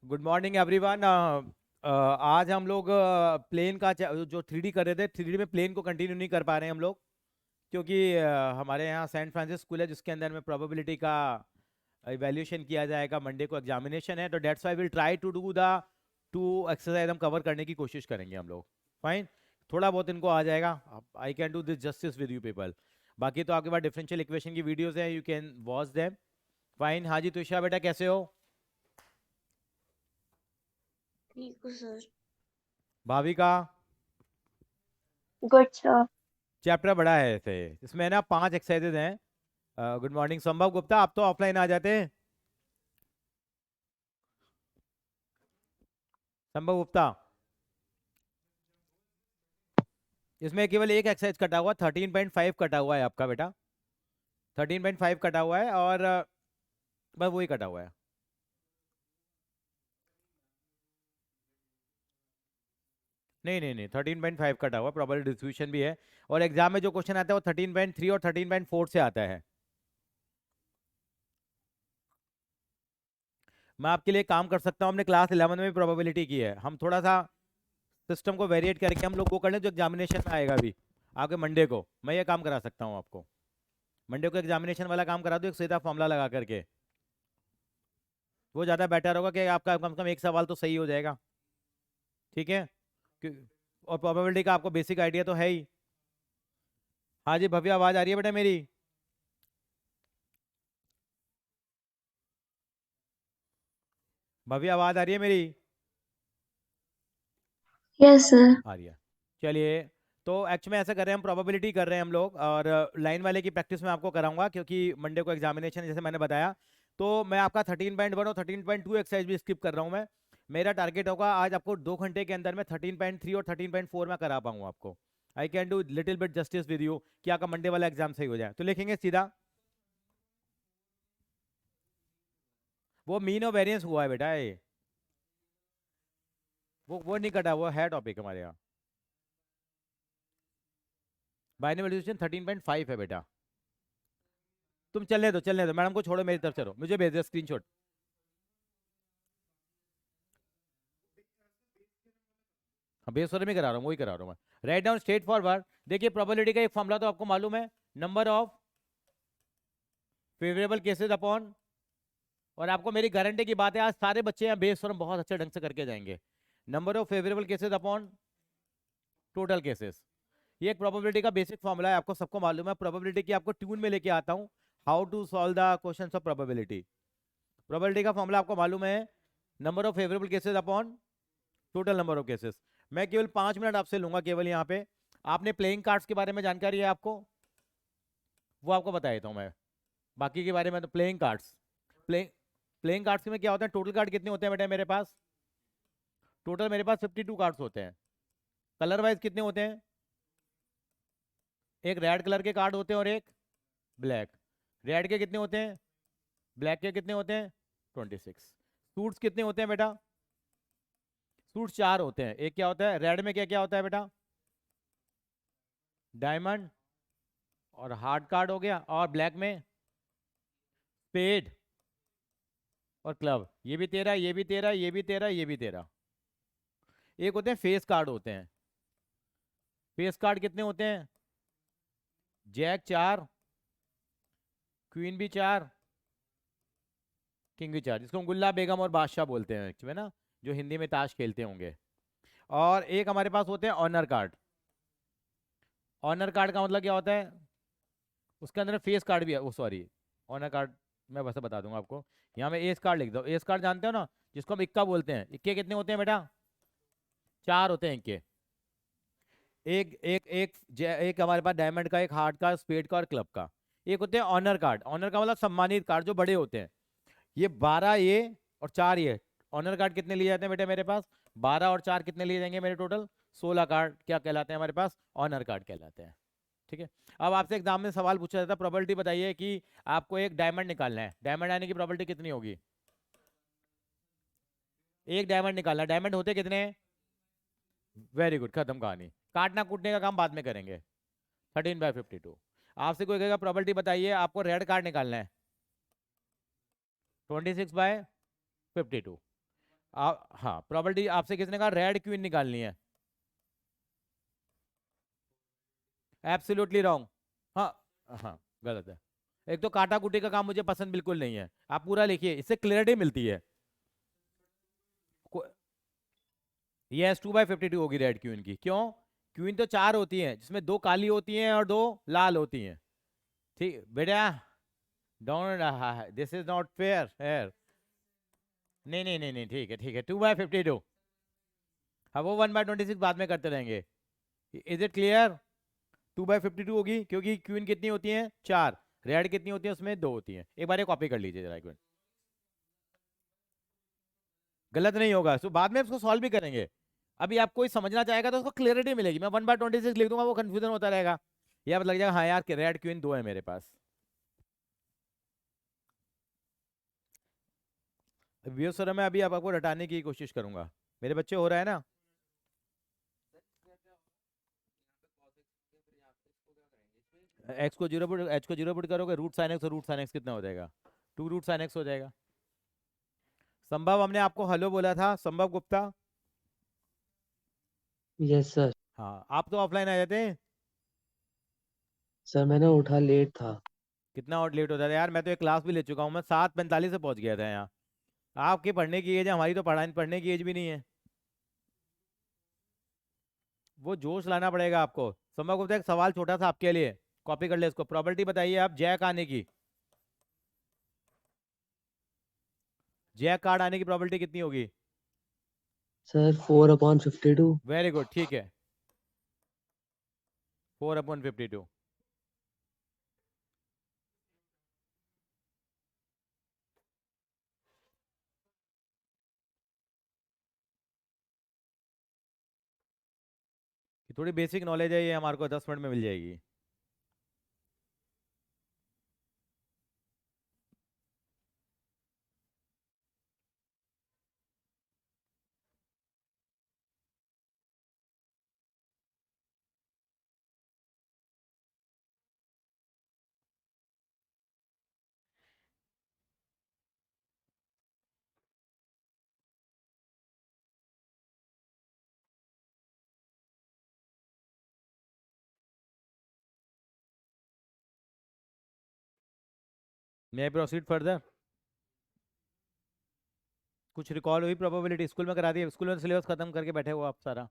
Good morning everyone. आज हम लोग प्लेन का जो 3D कर रहे थे, 3D में प्लेन को कंटिन्यू नहीं कर पा रहे हैं हम लोग, क्योंकि हमारे यहाँ सेंट फ्रांसिस स्कूल है जिसके अंदर में प्रोबेबिलिटी का इवैल्यूएशन किया जाएगा। मंडे को एग्जामिनेशन है, तो that's why will try to do the two exercise हम कवर करने की कोशिश करेंगे हम लोग। फाइन, थोड़ा बहुत इनको आ जाएगा। I can do this justice with you people. बाकी तो आपके पास डिफरेंशियल इक्वेशन की वीडियोस हैं, you can watch them. Fine. हाँ जी तुषार बेटा, कैसे हो? ठीक हो sir. Bhavika? Good sir. Chapter बड़ा है ऐसे, इसमें ना 5 एक्सरसाइजेज हैं। गुड मॉर्निंग संभव गुप्ता, आप तो ऑफलाइन आ जाते हैं। संभव गुप्ता, इसमें केवल एक एक्सरसाइज कटा हुआ, 13.5 कटा हुआ है आपका बेटा। 13.5 कटा हुआ है और बस वही कटा हुआ है। नहीं नहीं नहीं, 13.5 कटा हुआ, प्रॉपर डिस्ट्रीब्यूशन भी है। और एग्जाम में जो क्वेश्चन आता है वो 13.3 और 13.4 से आता है। मैं आपके लिए काम कर सकता हूँ, हमने क्लास 11 में भी प्रोबेबिलिटी की है। हम थोड़ा सा सिस्टम को वेरिएट करके हम लोग वो कर लें जो एग्जामिनेशन में आएगा अभी आपके मंडे को। मैं ये काम करा सकता हूँ आपको। मंडे को एग्जामिनेशन वाला काम करा दो, एक सीधा फॉर्मूला लगा करके। वो ज़्यादा बेटर होगा कि आपका कम से कम एक सवाल तो सही हो जाएगा। ठीक है? और प्रोबेबिलिटी का आपको बेसिक आइडिया तो है ही। हाँ जी भव्य, आवाज़ आ रही है बेटा मेरी? भव्य, आवाज़ आ रही है मेरी? Yes sir. आ रही है। चलिए, तो एक्चुअली में ऐसा कर रहे हैं, हम प्रोबेबिलिटी कर रहे हैं हम लोग, और लाइन वाले की प्रैक्टिस में आपको कराऊंगा क्योंकि मंडे को एग्जामिनेशन है जैसे मैंने बताया। तो मैं आपका 13.1 और 13.2 एक्सरसाइज भी स्किप कर रहा हूँ मैं। मेरा टारगेट होगा आज आपको 2 घंटे के अंदर में 13.3 और 13.4 में करा पाऊंगा आपको। I can do little bit justice with you कि आपका मंडे वाला एग्जाम सही हो जाए। तो लिखेंगे सीधा, वो मीन और वेरिएंस हुआ है बेटा ये, वो नहीं कटा, वो है टॉपिक हमारे यहाँ। बाइनरी डिस्ट्रीब्यूशन 13.5 है बेटा। तुम चलने दो मैडम को, छोड़ो, मेरी तरफ चलो, मुझे भेज दो स्क्रीनशॉट। हाँ बेसर में करा रहा हूँ, वही करा रहा हूँ मैं। Write down straight forward. देखिए प्रोबेबिलिटी का एक फॉर्मूला तो आपको मालूम है, number of favourable cases upon, और आपको मेरी गारंटी की बात है आज सारे बच्चे यहाँ बेस फॉर्म बहुत अच्छे ढंग से करके जाएंगे। Number of favourable cases upon total cases, ये एक प्रोबेबिलिटी का बेसिक फॉर्मूला है, आपको सबको मालूम है। प्रोबेबिलिटी की आपको ट्यून में लेके आता हूँ, how to solve the questions of probability. Probability का फॉर्मूला आपको मालूम है, number of favourable cases upon total number of cases. मैं केवल 5 मिनट आपसे लूंगा केवल यहाँ पे। आपने प्लेइंग कार्ड्स के बारे में जानकारी है आपको? वो आपको बता देता हूँ मैं। बाकी के बारे में तो playing cards, playing playing cards में क्या होता है, टोटल कार्ड कितने होते हैं बेटा मेरे पास? टोटल मेरे पास 52 कार्ड्स होते हैं। कलर वाइज कितने होते हैं? एक रेड कलर के कार्ड होते हैं और एक ब्लैक। रेड के कितने होते हैं? ब्लैक के कितने होते हैं? 26। सूट्स कितने होते हैं बेटा? सूट्स 4 होते हैं। एक क्या होता है रेड में, क्या क्या होता है बेटा? डायमंड और हार्ड कार्ड हो गया, और ब्लैक में स्पेड और क्लब। ये भी 13, ये भी 13, ये भी 13, ये भी 13। एक होते हैं फेस कार्ड होते हैं। फेस कार्ड कितने होते हैं? जैक 4, क्वीन भी 4, किंग भी 4, जिसको हम गुल्ला बेगम और बादशाह बोलते हैं एक्चुअली ना, जो हिंदी में ताश खेलते होंगे। और एक हमारे पास होते हैं ऑनर कार्ड। ऑनर कार्ड का मतलब क्या होता है? उसके अंदर फेस कार्ड भी है, वो सॉरी, ऑनर कार्ड मैं वैसे बता दूंगा आपको। यहाँ मैं एस कार्ड लिख दो, एस कार्ड जानते हो ना, जिसको हम इक्का बोलते हैं। इक्के कितने होते हैं बेटा? 4 होते हैं इक्के। एक एक एक एक हमारे पास डायमंड का, एक हार्ट का, स्पेड का और क्लब का। एक होते हैं ऑनर कार्ड। ऑनर का मतलब सम्मानित कार्ड, जो बड़े होते हैं। ये 12 ये और 4 ये। ऑनर कार्ड कितने लिए जाते हैं बेटे मेरे पास? 12 और 4 कितने लिए जाएंगे मेरे टोटल? 16 कार्ड क्या कहलाते हैं हमारे पास? ऑनर कार्ड कहलाते हैं। ठीक है? अब आपसे एग्जाम में सवाल पूछा जाता है, प्रोबेबिलिटी बताइए कि आपको एक डायमंड निकालना है, डायमंड आने की प्रोबेबिलिटी कितनी होगी? एक डायमंड निकालना है। डायमंड होते कितने हैं? वेरी गुड, खत्म कहानी। काटना कूटने का काम बाद में करेंगे। 13/52। आपसे कोई कहेगा प्रॉपर्टी बताइए, आपको रेड कार्ड निकालना है, 26/52। आप, हाँ, प्रॉपर्टी आपसे किसने कहा रेड क्वीन निकालनी है? Absolutely wrong. हाँ, हाँ, गलत है। एक तो काटा कुटी का काम मुझे पसंद बिल्कुल नहीं है, आप पूरा लिखिए, इससे क्लियरिटी मिलती है। यस, 2/52 होगी रेड क्वीन की। क्यों? क्वीन तो 4 होती हैं, जिसमें 2 काली होती हैं और 2 लाल होती हैं। ठीक बेटा, don't, this is not fair fair. नहीं नहीं नहीं नहीं, ठीक है ठीक है, 2/52। हाँ, वो 1/26 बाद में करते रहेंगे। Is it clear? 2/52 होगी, क्योंकि क्वीन कितनी होती है? 4। रेड कितनी होती है? उसमें 2 होती है। एक बार ये कॉपी कर लीजिए जरा, एक मिनट। गलत नहीं होगा, सो बाद में इसको सॉल्व भी करेंगे। अभी आप कोई समझना चाहेगा तो उसको क्लियरिटी मिलेगी। मैं 1/26 लिख दूंगा, वो कंफ्यूजन होता रहेगा, या लग जाएगा हाँ यार रेड क्वीन 2 है मेरे पास। व्यूअर में अभी आपको रटाने की कोशिश करूंगा। मेरे बच्चे हो रहा है ना? एक्स को 0 पुट, एच को 0 पुट करोगे, रूट साइन एक्स, और रूट साइन एक्स कितना हो जाएगा? 2 रूट साइन एक्स हो जाएगा। संभव, हमने आपको हेलो बोला था, संभव गुप्ता। Yes sir. हाँ, आप तो ऑफलाइन आ जाते हैं। सर मैंने उठा लेट था। कितना और लेट होता है यार, मैं तो एक क्लास भी ले चुका हूँ, मैं 7:45 से पहुंच गया था यहाँ। आपकी पढ़ने की एज है, हमारी तो पढ़ाई पढ़ने की एज भी नहीं है। वो जोश लाना पड़ेगा आपको। संभव गुप्ता, एक सवाल छोटा सा आपके लिए, कॉपी कर ले इसको। प्रॉपर्टी बताइए आप जैक आने की, जैक कार्ड आने की प्रॉपर्टी कितनी होगी? सर 4/52। वेरी गुड, ठीक है, 4/52। थोड़ी बेसिक नॉलेज है, ये हमारे को 10 मिनट में मिल जाएगी। मैं प्रोसीड फर्दर। कुछ रिकॉल हुई प्रोबेबिलिटी? स्कूल में करा दी, स्कूल में सिलेबस खत्म करके बैठे हो आप सारा।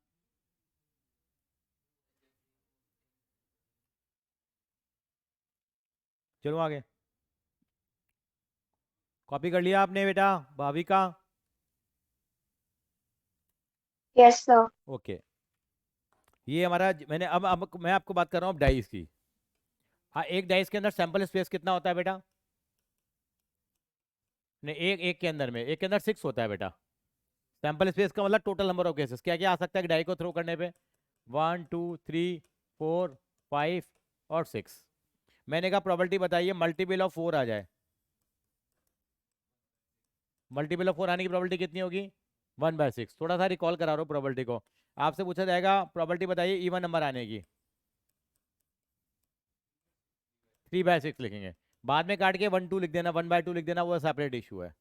चलो आगे, कॉपी कर लिया आपने बेटा भाविका? Yes, sir. ओके, ये हमारा मैंने अब मैं आपको बात कर रहा हूँ डाइस की। हाँ, एक डाइस के अंदर सैंपल स्पेस कितना होता है बेटा? नहीं, एक एक के अंदर में, एक के अंदर 6 होता है बेटा। सैंपल स्पेस का मतलब टोटल नंबर ऑफ केसेस। क्या क्या आ सकता है डाई को थ्रो करने पे? 1 2 3 4 5 और 6। मैंने कहा प्रॉपर्टी बताइए मल्टीपल ऑफ 4 आ जाए। मल्टीपल ऑफ 4 आने की प्रॉपर्टी कितनी होगी? 1/6। थोड़ा सा रिकॉल करा रहा हूँ प्रॉपर्टी को। आपसे पूछा जाएगा प्रॉपर्टी बताइए इवन नंबर आने की, 3/6 लिखेंगे। बाद में काट के 1 2 लिख देना, 1/2 लिख देना, वो सेपरेट इशू है।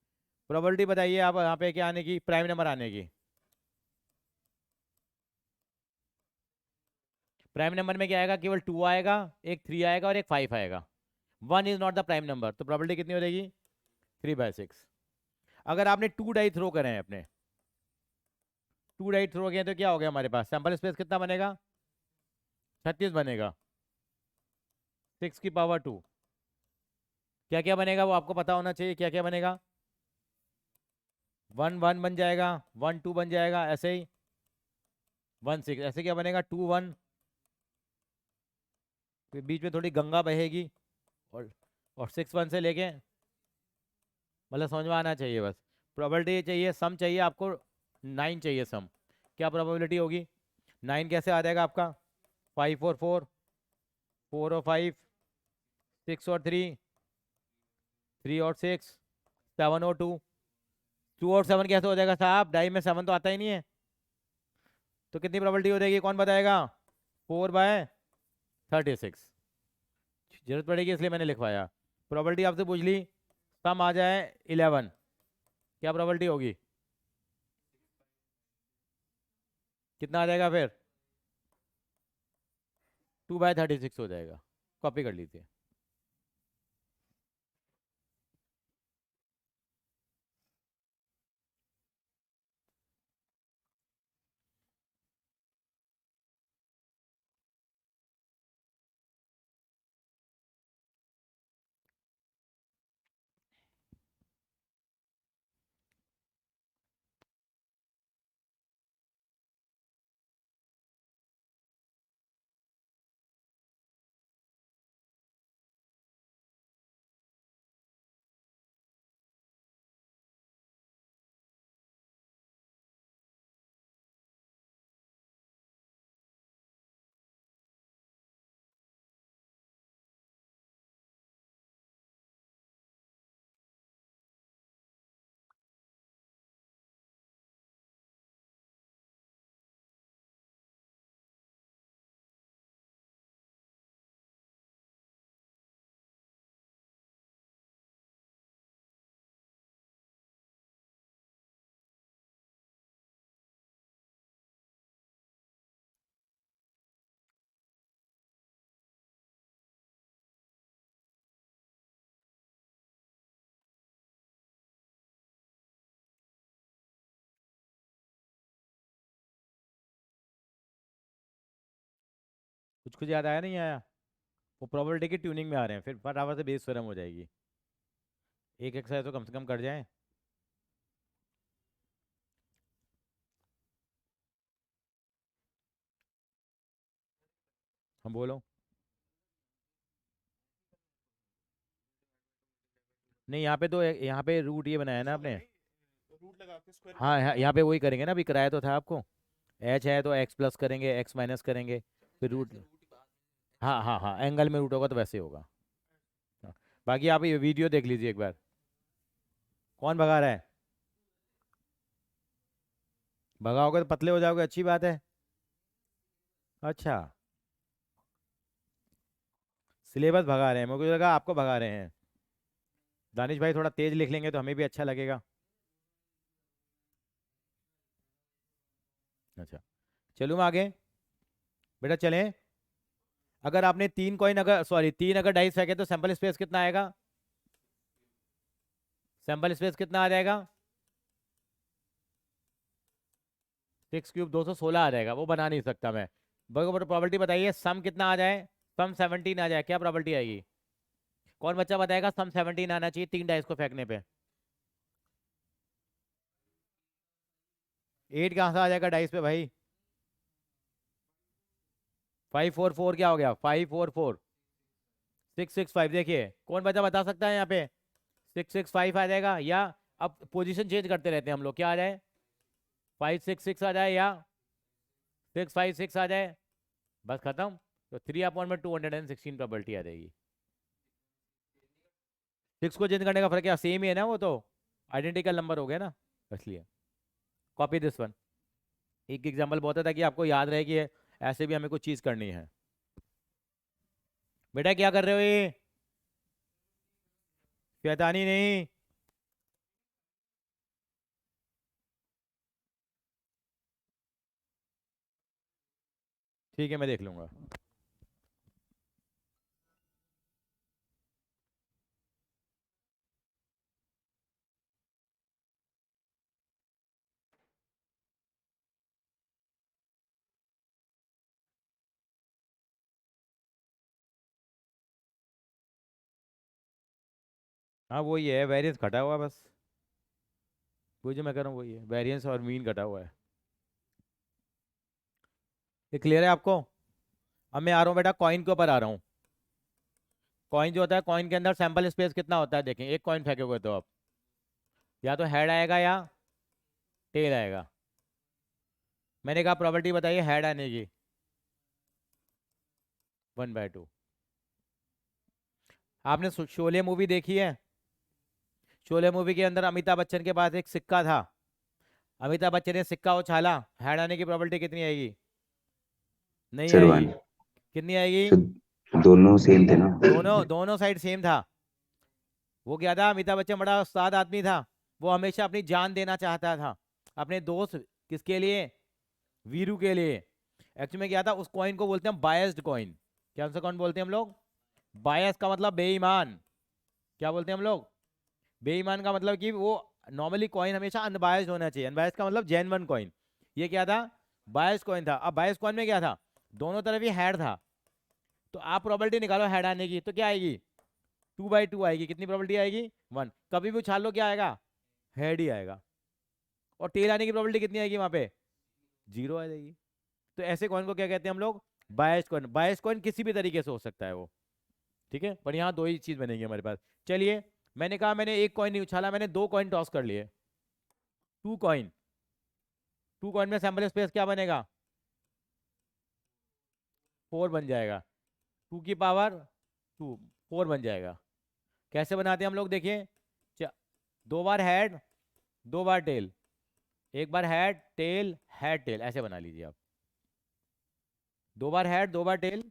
प्रॉपर्टी बताइए आप यहाँ पे क्या आने की, प्राइम नंबर आने की। प्राइम नंबर में क्या आएगा? केवल 2 आएगा, एक 3 आएगा और एक 5 आएगा। 1 is not the prime number, तो प्रॉपर्टी कितनी हो जाएगी? 3/6। अगर आपने 2 डाई थ्रो करें हैं अपने, 2 डाई थ्रो किए तो क्या हो गया हमारे पास? सैंपल स्पेस कितना बनेगा? 36 बनेगा। 6 की पावर 2। क्या क्या बनेगा वो आपको पता होना चाहिए, क्या क्या बनेगा? 1 1 बन जाएगा, 1 2 बन जाएगा, ऐसे ही 1 6, ऐसे क्या बनेगा? 2 1, फिर बीच में थोड़ी गंगा बहेगी, और 6 1 से लेके, मतलब समझ में आना चाहिए बस। प्रोबेबिलिटी चाहिए, सम चाहिए आपको, 9 चाहिए सम। क्या प्रोबेबिलिटी होगी? 9 कैसे आ जाएगा आपका? 5 और 4, 4 और 5, 6 और 3, 3 और 6, 7 और 2, 2 और 7 कैसे हो जाएगा साहब? डाई में 7 तो आता ही नहीं है। तो कितनी प्रोबेबिलिटी हो जाएगी, कौन बताएगा? 4/36। जरूरत पड़ेगी इसलिए मैंने लिखवाया। प्रोबेबिलिटी आपसे पूछ ली, सम आ जाए 11, क्या प्रोबेबिलिटी होगी? कितना आ जाएगा फिर? 2/36 हो जाएगा। कॉपी कर लीजिए। कुछ कुछ याद आया नहीं आया? वो प्रोबेबिलिटी की ट्यूनिंग में आ रहे हैं, फिर फटाफट से बेस थ्योरम हो जाएगी। एक एक्सरसाइज तो कम से कम कर जाए। हम बोलो। नहीं, यहाँ पे तो यहाँ पे रूट ये बनाया ना आपने। रूट लगा के स्क्वायर हाँ हाँ, यहाँ पे वही करेंगे ना, अभी कराया तो था आपको। एच है तो एक्स प्लस करेंगे, एक्स माइनस करेंगे, फिर रूट। हाँ हाँ हाँ, एंगल में रूट होगा तो वैसे होगा। हाँ, बाकी आप ये वीडियो देख लीजिए एक बार। कौन भगा रहा है? भगाओगे तो पतले हो जाओगे, अच्छी बात है। अच्छा, सिलेबस भगा रहे हैं, मुझे लगा आपको भगा रहे हैं। दानिश भाई थोड़ा तेज लिख लेंगे तो हमें भी अच्छा लगेगा। अच्छा, चलूँ मैं आगे? बेटा चलें। अगर आपने तीन कॉइन, अगर सॉरी तीन अगर डाइस फेंके तो सैंपल स्पेस कितना आएगा? सैंपल स्पेस कितना आ जाएगा? 6 क्यूब 216 आ जाएगा, वो बना नहीं सकता मैं। बराबर प्रॉपर्टी बताइए, सम कितना आ जाए? सम 17 आ जाए, क्या प्रॉपर्टी आएगी? कौन बच्चा बताएगा सम 17 आना चाहिए तीन डाइस को फेंकने पे? 8 कहाँ से आ जाएगा डाइस पे भाई? 544 क्या हो गया? 544 665, देखिए कौन बच्चा बता सकता है यहाँ पे? 665 आ जाएगा, या अब पोजीशन चेंज करते रहते हैं हम लोग, क्या आ जाए? 566 आ जाए या 656 आ जाए, बस खत्म। तो 3/216 प्रोबेबिलिटी आ जाएगी। 6 को चेंज करने का फर्क क्या, सेम ही है ना, वो तो आइडेंटिकल नंबर हो गया ना, इसलिए कॉपी दिस वन। एक एग्जांपल बहुत है ताकि आपको याद रहे कि ऐसे भी हमें कुछ चीज़ करनी है। बेटा क्या कर रहे हो ये? शैतानी नहीं। ठीक है, मैं देख लूंगा। हाँ वही है, वेरियंस घटा हुआ है बस। वही जो मैं कह रहा हूँ वही है, वेरियंस और मीन घटा हुआ है। ये क्लियर है आपको? अब मैं आ रहा हूँ बेटा कॉइन के ऊपर आ रहा हूँ। कॉइन जो होता है, कॉइन के अंदर सैंपल स्पेस कितना होता है देखें। एक कॉइन फेंकोगे तो आप या तो हेड आएगा या टेल आएगा। मैंने कहा प्रॉपर्टी बताइए हेड आने की। 1/2। आपने शोले मूवी देखी है? शोले मूवी के अंदर अमिताभ बच्चन के पास एक सिक्का था, अमिताभ बच्चन ने सिक्का उछाला, हेड आने की प्रोबेबिलिटी कितनी आएगी? नहीं सर आएगी। 1। कितनी आएगी? सर दोनों सेम थे ना? दोनों दोनों साइड सेम था। वो क्या था, अमिताभ बच्चन बड़ा उस्ताद आदमी था, वो हमेशा अपनी जान देना चाहता था अपने दोस्त, किसके लिए? वीरू के लिए। एक्चुअली में क्या था, उस कॉइन को बोलते हैं बायस्ड कॉइन। क्या सा कॉइन बोलते हैं हम लोग? बायस का मतलब बेईमान। क्या बोलते हैं हम लोग? बेईमान का मतलब कि वो नॉर्मली कॉइन हमेशा अनबायस्ड होना चाहिए। अनबायस्ड का मतलब जेन्युइन कॉइन। ये क्या था? बायस कॉइन था। अब बायस कॉइन में क्या था? दोनों तरफ ही हेड था। तो आप प्रोबेबिलिटी निकालो हेड आने की, तो क्या आएगी? 2/2 आएगी। कितनी प्रोबेबिलिटी आएगी? 1। कभी भी उछाल लो, क्या आएगा? हेड ही आएगा। और टेल आने की प्रोबेबिलिटी कितनी आएगी वहां पे? 0 आ जाएगी। तो ऐसे कॉइन को क्या कहते हैं हम लोग? बायस कॉइन। बायस कॉइन किसी भी तरीके से हो सकता है वो, ठीक है, पर यहाँ दो ही चीज बनेगी हमारे पास। चलिए, मैंने कहा मैंने एक कॉइन नहीं उछाला, मैंने 2 कॉइन टॉस कर लिए। 2 कॉइन। 2 कॉइन में सैंपल स्पेस क्या बनेगा? 4 बन जाएगा। 2 की पावर 2, 4 बन जाएगा। कैसे बनाते हैं हम लोग? देखिए, 2 बार हेड, 2 बार टेल, एक बार हेड टेल, ऐसे बना लीजिए आप। 2 बार हेड, 2 बार tail,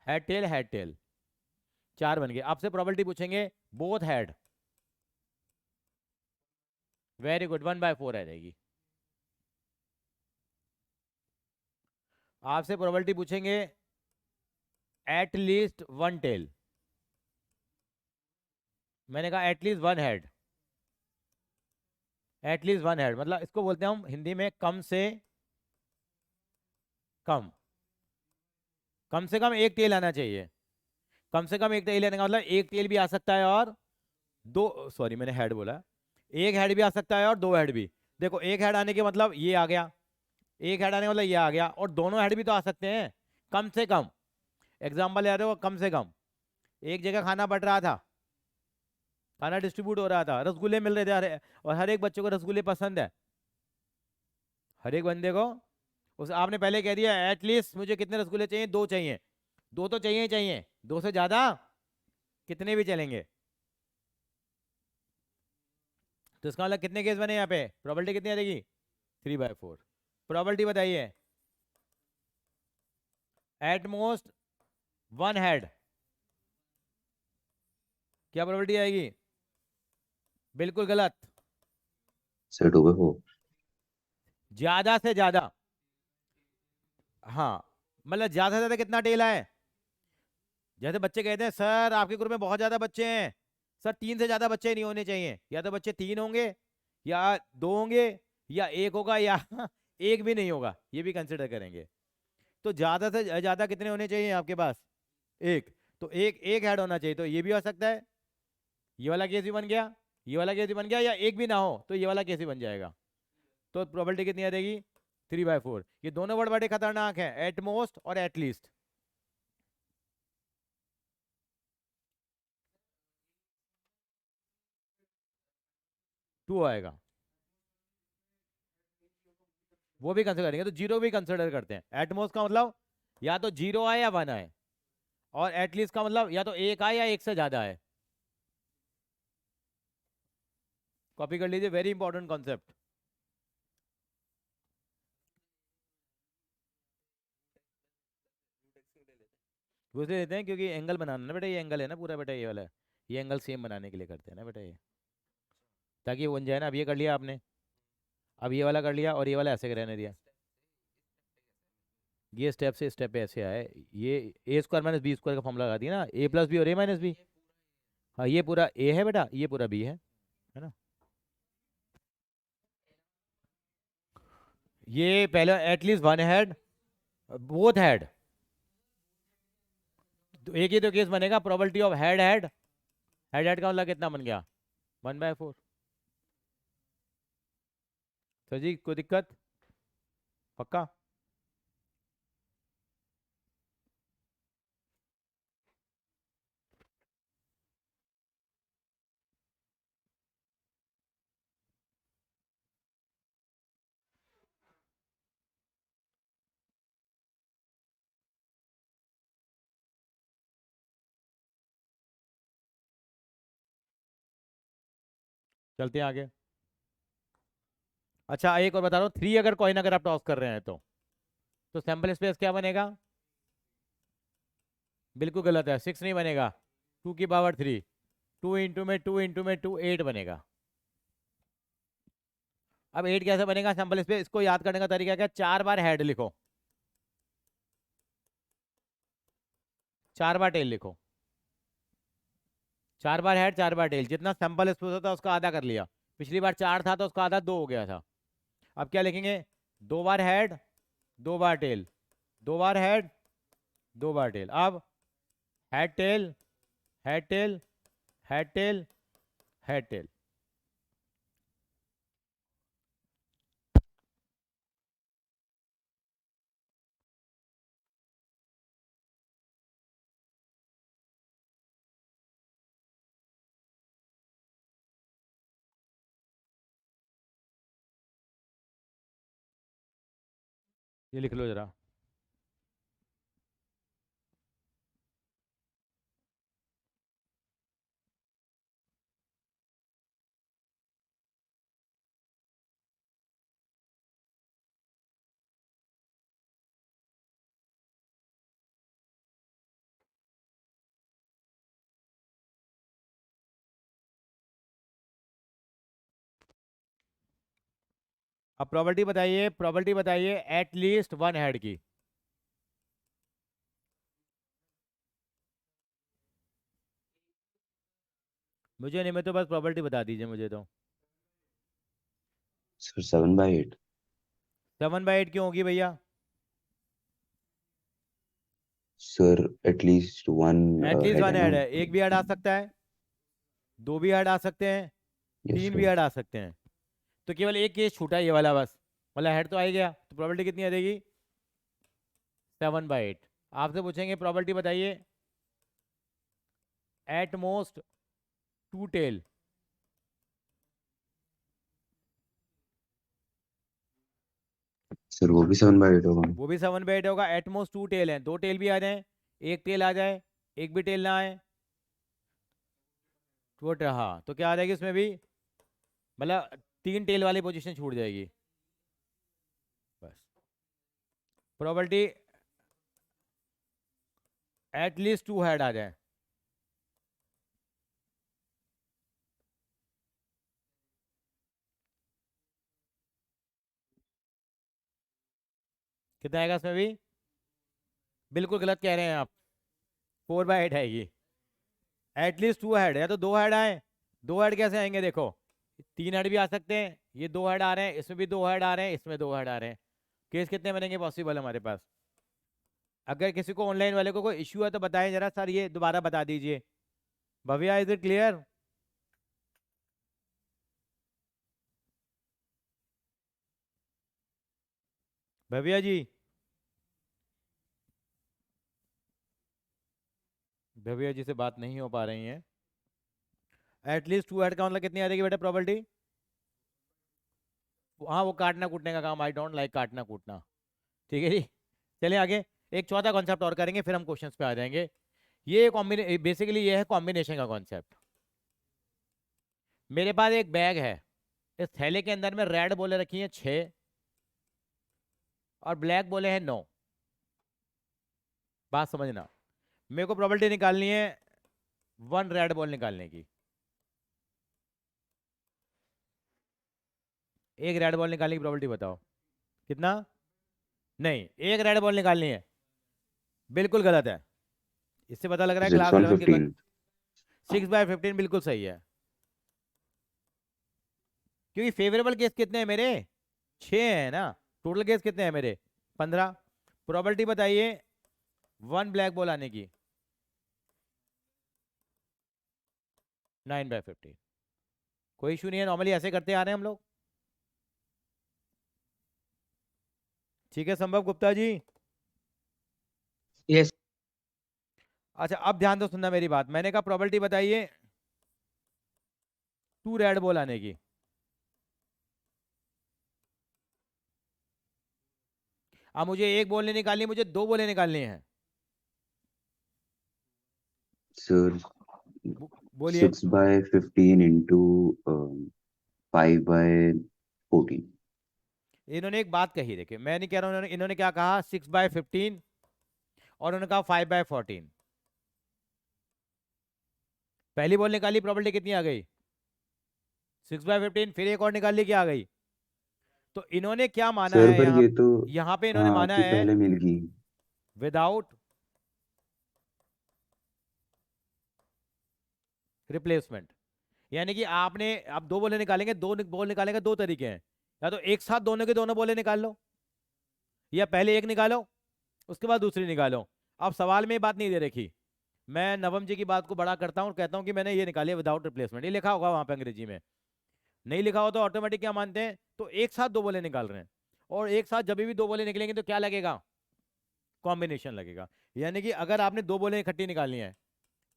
head tail, head tail, 4 बन गए। आपसे प्रोबेबिलिटी पूछेंगे बोथ हेड। वेरी गुड, 1/4 आ जाएगी। आपसे प्रोबेबिलिटी पूछेंगे एट लीस्ट 1 टेल। मैंने कहा एटलीस्ट 1 हेड। एटलीस्ट 1 हेड मतलब इसको बोलते हैं हम हिंदी में कम से कम। कम से कम एक टेल आना चाहिए। कम से कम एक टेल आने का मतलब एक टेल भी आ सकता है और दो, सॉरी मैंने हेड बोला, एक हेड भी आ सकता है और 2 हेड भी। देखो, एक हेड आने के मतलब ये आ गया, एक हेड आने का मतलब ये आ गया, और दोनों हेड भी तो आ सकते हैं। कम से कम एग्जाम्पल याद हो, कम से कम एक जगह खाना बट रहा था, खाना डिस्ट्रीब्यूट हो रहा था, रसगुल्ले मिल रहे थे और हर एक बच्चे को रसगुल्ले पसंद है, हर एक बंदे को। उस आपने पहले कह दिया एटलीस्ट मुझे कितने रसगुल्ले चाहिए? 2 चाहिए। 2 तो चाहिए ही चाहिए, 2 से ज्यादा कितने भी चलेंगे। तो इसका मतलब कितने केस बने यहाँ पे? प्रोबेबिलिटी कितनी आ जाएगी? 3/4। प्रोबेबिलिटी बताइए। एट मोस्ट 1 हेड, क्या प्रोबेबिलिटी आएगी? बिल्कुल गलत। सर 2/4। ज्यादा से ज्यादा, हाँ, मतलब ज्यादा से ज्यादा कितना टेल है? जैसे बच्चे कहते हैं सर आपके ग्रुप में बहुत ज्यादा बच्चे हैं, सर 3 से ज्यादा बच्चे नहीं होने चाहिए। या तो बच्चे 3 होंगे, या 2 होंगे, या 1 होगा, या एक भी नहीं होगा, ये भी कंसिडर करेंगे। तो ज्यादा से ज्यादा कितने होने चाहिए आपके पास? एक। तो एक एक हेड होना चाहिए, तो ये भी हो सकता है। ये वाला केस भी बन गया, ये वाला केस भी बन गया, या एक भी ना हो तो ये वाला केस भी बन जाएगा। तो प्रोबेबिलिटी कितनी आ जाएगी? 3/4। ये दोनों वर्ड बड़े खतरनाक हैं, एट मोस्ट और एट लीस्ट। टू आएगा, वो भी कंसिडर करेंगे। तो 0 भी कंसिडर करते हैं। एट मोस्ट का मतलब या तो 0 आए या 1 आए, और एटलीस्ट का मतलब या तो 1 आए या 1 से ज्यादा आए। कॉपी कर लीजिए, वेरी इंपॉर्टेंट कॉन्सेप्ट। वो इसलिए लेते हैं क्योंकि एंगल बनाना ना बेटा, ये एंगल है ना पूरा बेटा, ये वाला, ये एंगल सेम बनाने के लिए करते हैं ना बेटा ये, ताकि ये बन जाए ना। अब ये कर लिया आपने, अब ये वाला कर लिया, और ये वाला ऐसे रहने दिया। ये स्टेप से स्टेप पे ऐसे आए, ये a² - b² का फॉर्मूला लगा दिया ना, a+b और a-b। हाँ, ये पूरा a है बेटा, ये पूरा b है ना। ये पहले एटलीस्ट 1 हेड, बोथ हेड। तो एक ही तो केस बनेगा, probability of head head. Head head का मतलब कितना बन गया? 1/4। सर जी कोई दिक्कत? पक्का? चलते हैं आगे। अच्छा, एक और बता रहा हूँ, 3 अगर कॉइन अगर आप टॉस कर रहे हैं तो सैंपल स्पेस क्या बनेगा? बिल्कुल गलत है, 6 नहीं बनेगा, 2 की पावर 3। 2 इंटू में 2 इंटू में 2, 8 बनेगा। अब 8 कैसे बनेगा सिंपल, इस पे इसको याद करने का तरीका क्या, 4 बार हेड लिखो, 4 बार टेल लिखो, 4 बार हेड 4 बार टेल, जितना सिंपल स्पेस होता है उसका आधा कर लिया। पिछली बार 4 था तो उसका आधा 2 हो गया था। अब क्या लिखेंगे, 2 बार हेड 2 बार टेल, 2 बार हेड 2 बार टेल। अब head tail head tail head tail head tell. ये लिख लो जरा। अब प्रॉपर्टी बताइए एटलीस्ट 1 हेड की। मुझे नहीं, मैं तो बस प्रॉपर्टी बता दीजिए मुझे तो। सर 7/8। 7/8 क्यों होगी भैया? Sir at least one at least head 1 है ना। हेड है, एक भी हेड आ सकता है, 2 भी हेड आ सकते हैं, यस 3 भी सर। हेड आ सकते हैं। तो केवल एक केस छूटा ये वाला बस, मतलब हेड तो आ ही गया, तो प्रॉपर्टी कितनी आ जाएगी, 7/8। आपसे पूछेंगे प्रॉपर्टी बताइए एट मोस्ट 2 टेल। सर वो भी 7/8 होगा। वो भी 7/8 होगा, एट मोस्ट 2 टेल है, 2 टेल भी आ जाए, एक टेल आ जाए, एक भी टेल ना आए तो हाँ, तो क्या आ जाएगी उसमें भी, मतलब 3 टेल वाली पोजीशन छूट जाएगी बस। प्रॉपर्टी एटलीस्ट 2 हेड आ जाए। कितना आएगा इसमें भी? बिल्कुल गलत कह रहे हैं आप, 4/8 आएगी। एटलीस्ट 2 हेड, या तो 2 हेड आए, 2 हेड कैसे आएंगे देखो, 3 हेड भी आ सकते हैं, ये 2 हेड आ रहे हैं, इसमें भी 2 हेड आ रहे हैं, इसमें 2 हेड आ रहे हैं। केस कितने बनेंगे पॉसिबल हमारे पास? अगर किसी को ऑनलाइन वाले को कोई इश्यू है तो बताएं जरा, सर ये दोबारा बता दीजिए। Bhavya is it clear? Bhavya ji, Bhavya ji से बात नहीं हो पा रही हैं। एटलीस्ट 2 हेड का मतलब कितनी आ जाएगी बेटा प्रॉपर्टी? हाँ वो काटना कूटने का काम, आई डोंट लाइक काटना कूटना। ठीक है जी, चलिए आगे। एक चौथा कॉन्सेप्ट और करेंगे फिर हम क्वेश्चंस पे आ जाएंगे। ये कॉम्बिने बेसिकली ये है कॉम्बिनेशन का कॉन्सेप्ट। मेरे पास एक बैग है, इस थैले के अंदर में रेड बोले रखी हैं 6 और ब्लैक बोले हैं 9। बात समझना, मेरे को प्रॉपर्टी निकालनी है 1 रेड बॉल निकालने की। एक रेड बॉल निकालने की प्रॉपर्टी बताओ कितना? नहीं, एक रेड बॉल निकालनी है, बिल्कुल गलत है। इससे पता लग रहा है सिक्स क्लास वन 11 की। 15 6/15 बिल्कुल सही है, क्योंकि फेवरेबल केस कितने हैं मेरे, 6 है ना, टोटल केस कितने हैं मेरे, 15। प्रॉपर्टी बताइए 1 ब्लैक बॉल आने की, 9/15। कोई इशू नहीं है, नॉर्मली ऐसे करते आ रहे हैं हम लोग। ठीक है संभव गुप्ता जी? यस। अच्छा अब ध्यान दो, सुनना मेरी बात, मैंने कहा प्रॉपर्टी बताइए 2 रेड बॉल आने की। अब मुझे एक बॉल नहीं निकालनी, मुझे 2 बॉलें निकालनी है। सर बोलिए। 6/15 इंटू 5/14। इन्होंने एक बात कही, देखिए मैं नहीं कह रहा हूं, इन्होंने क्या कहा, 6/15 और उन्होंने कहा 5/14। पहली बॉल निकाली, प्रॉपर्टी कितनी आ गई, 6/15, फिर एक और निकाली, क्या आ गई तो इन्होंने क्या माना सर है पर ये तो यहाँ पे इन्होंने हाँ माना आपकी है पहले मिल गई। Without replacement. यानी कि आपने आप दो बोले निकालेंगे, बॉल निकालेंगे, दो तरीके हैं, या तो एक साथ दोनों के दोनों बोले निकाल लो, या पहले एक निकालो उसके बाद दूसरी निकालो। अब सवाल में ये बात नहीं दे रखी, मैं नवम जी की बात को बड़ा करता हूँ और कहता हूँ कि मैंने ये निकाली विदाउट रिप्लेसमेंट, ये लिखा होगा वहां पे अंग्रेजी में, नहीं लिखा हो तो ऑटोमेटिक क्या मानते हैं, तो एक साथ दो बोले निकाल रहे हैं, और एक साथ जब भी दो बोले निकलेंगे तो क्या लगेगा, कॉम्बिनेशन लगेगा। यानी कि अगर आपने दो बोले इकट्ठी निकालनी है,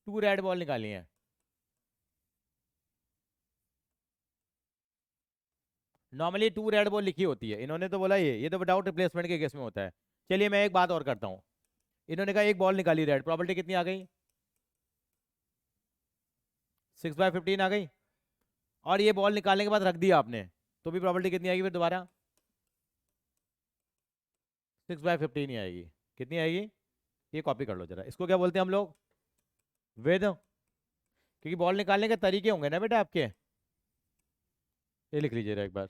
टू रेड बॉल निकाली है, नॉर्मली टू रेड बॉल लिखी होती है, इन्होंने तो बोला ये तो विदाउट रिप्लेसमेंट के केस में होता है। चलिए मैं एक बात और करता हूँ, इन्होंने कहा एक बॉल निकाली रेड, प्रॉपर्टी कितनी आ गई, 6/15 आ गई, और ये बॉल निकालने के बाद रख दिया आपने, तो भी प्रॉपर्टी कितनी आएगी फिर दोबारा, 6/15 ही आएगी। कितनी आएगी, ये कॉपी कर लो जरा, इसको क्या बोलते हैं हम लोग, वेद, क्योंकि बॉल निकालने के तरीके होंगे ना बेटा आपके, ये लिख लीजिए एक बार।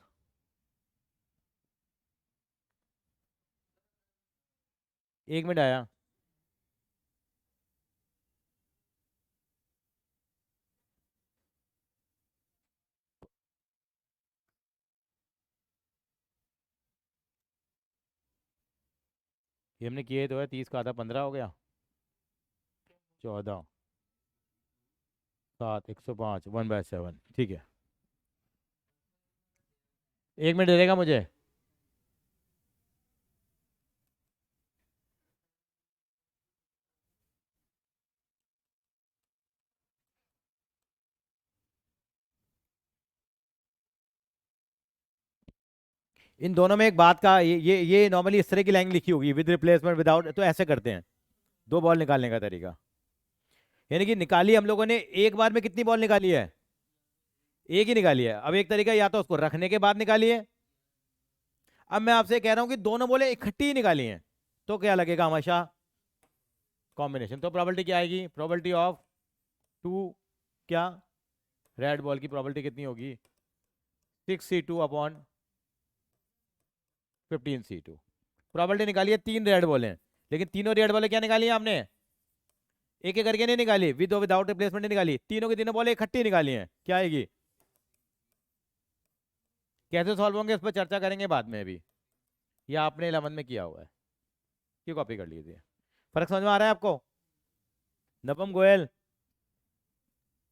एक मिनट आया, ये हमने किए तो है, 30 का आधा 15 हो गया, 14 7 105 1/7, ठीक है, एक मिनट दे देगा मुझे। इन दोनों में एक बात का, ये नॉर्मली इस तरह की लाइन लिखी होगी, विद रिप्लेसमेंट विदाउट, तो ऐसे करते हैं दो बॉल निकालने का तरीका। यानी कि निकाली हम लोगों ने एक बार में, कितनी बॉल निकाली है, एक ही निकाली है। अब एक तरीका या तो उसको रखने के बाद निकाली है, अब मैं आपसे कह रहा हूं कि दोनों बॉलें इकट्ठी ही निकाली हैं, तो क्या लगेगा हमेशा, कॉम्बिनेशन। तो प्रॉपर्टी क्या आएगी, प्रॉपर्टी ऑफ टू, क्या रेड बॉल की प्रॉपर्टी कितनी होगी, 6C2/15C2। प्रॉपर्टी निकाली है, तीन रेड बॉल हैं, लेकिन तीनों रेड बॉलें क्या निकाली है आपने, एक एक करके नहीं निकाली, विद और विदाउट रिप्लेसमेंट नहीं निकाली, तीनों की तीनों बॉलें इकट्ठी निकाली हैं, क्या आएगी, कैसे सॉल्व होंगे इस पर चर्चा करेंगे बाद में, अभी या आपने 11 में किया हुआ है, ये कॉपी कर लीजिए। फर्क समझ में आ रहा है आपको नवम गोयल,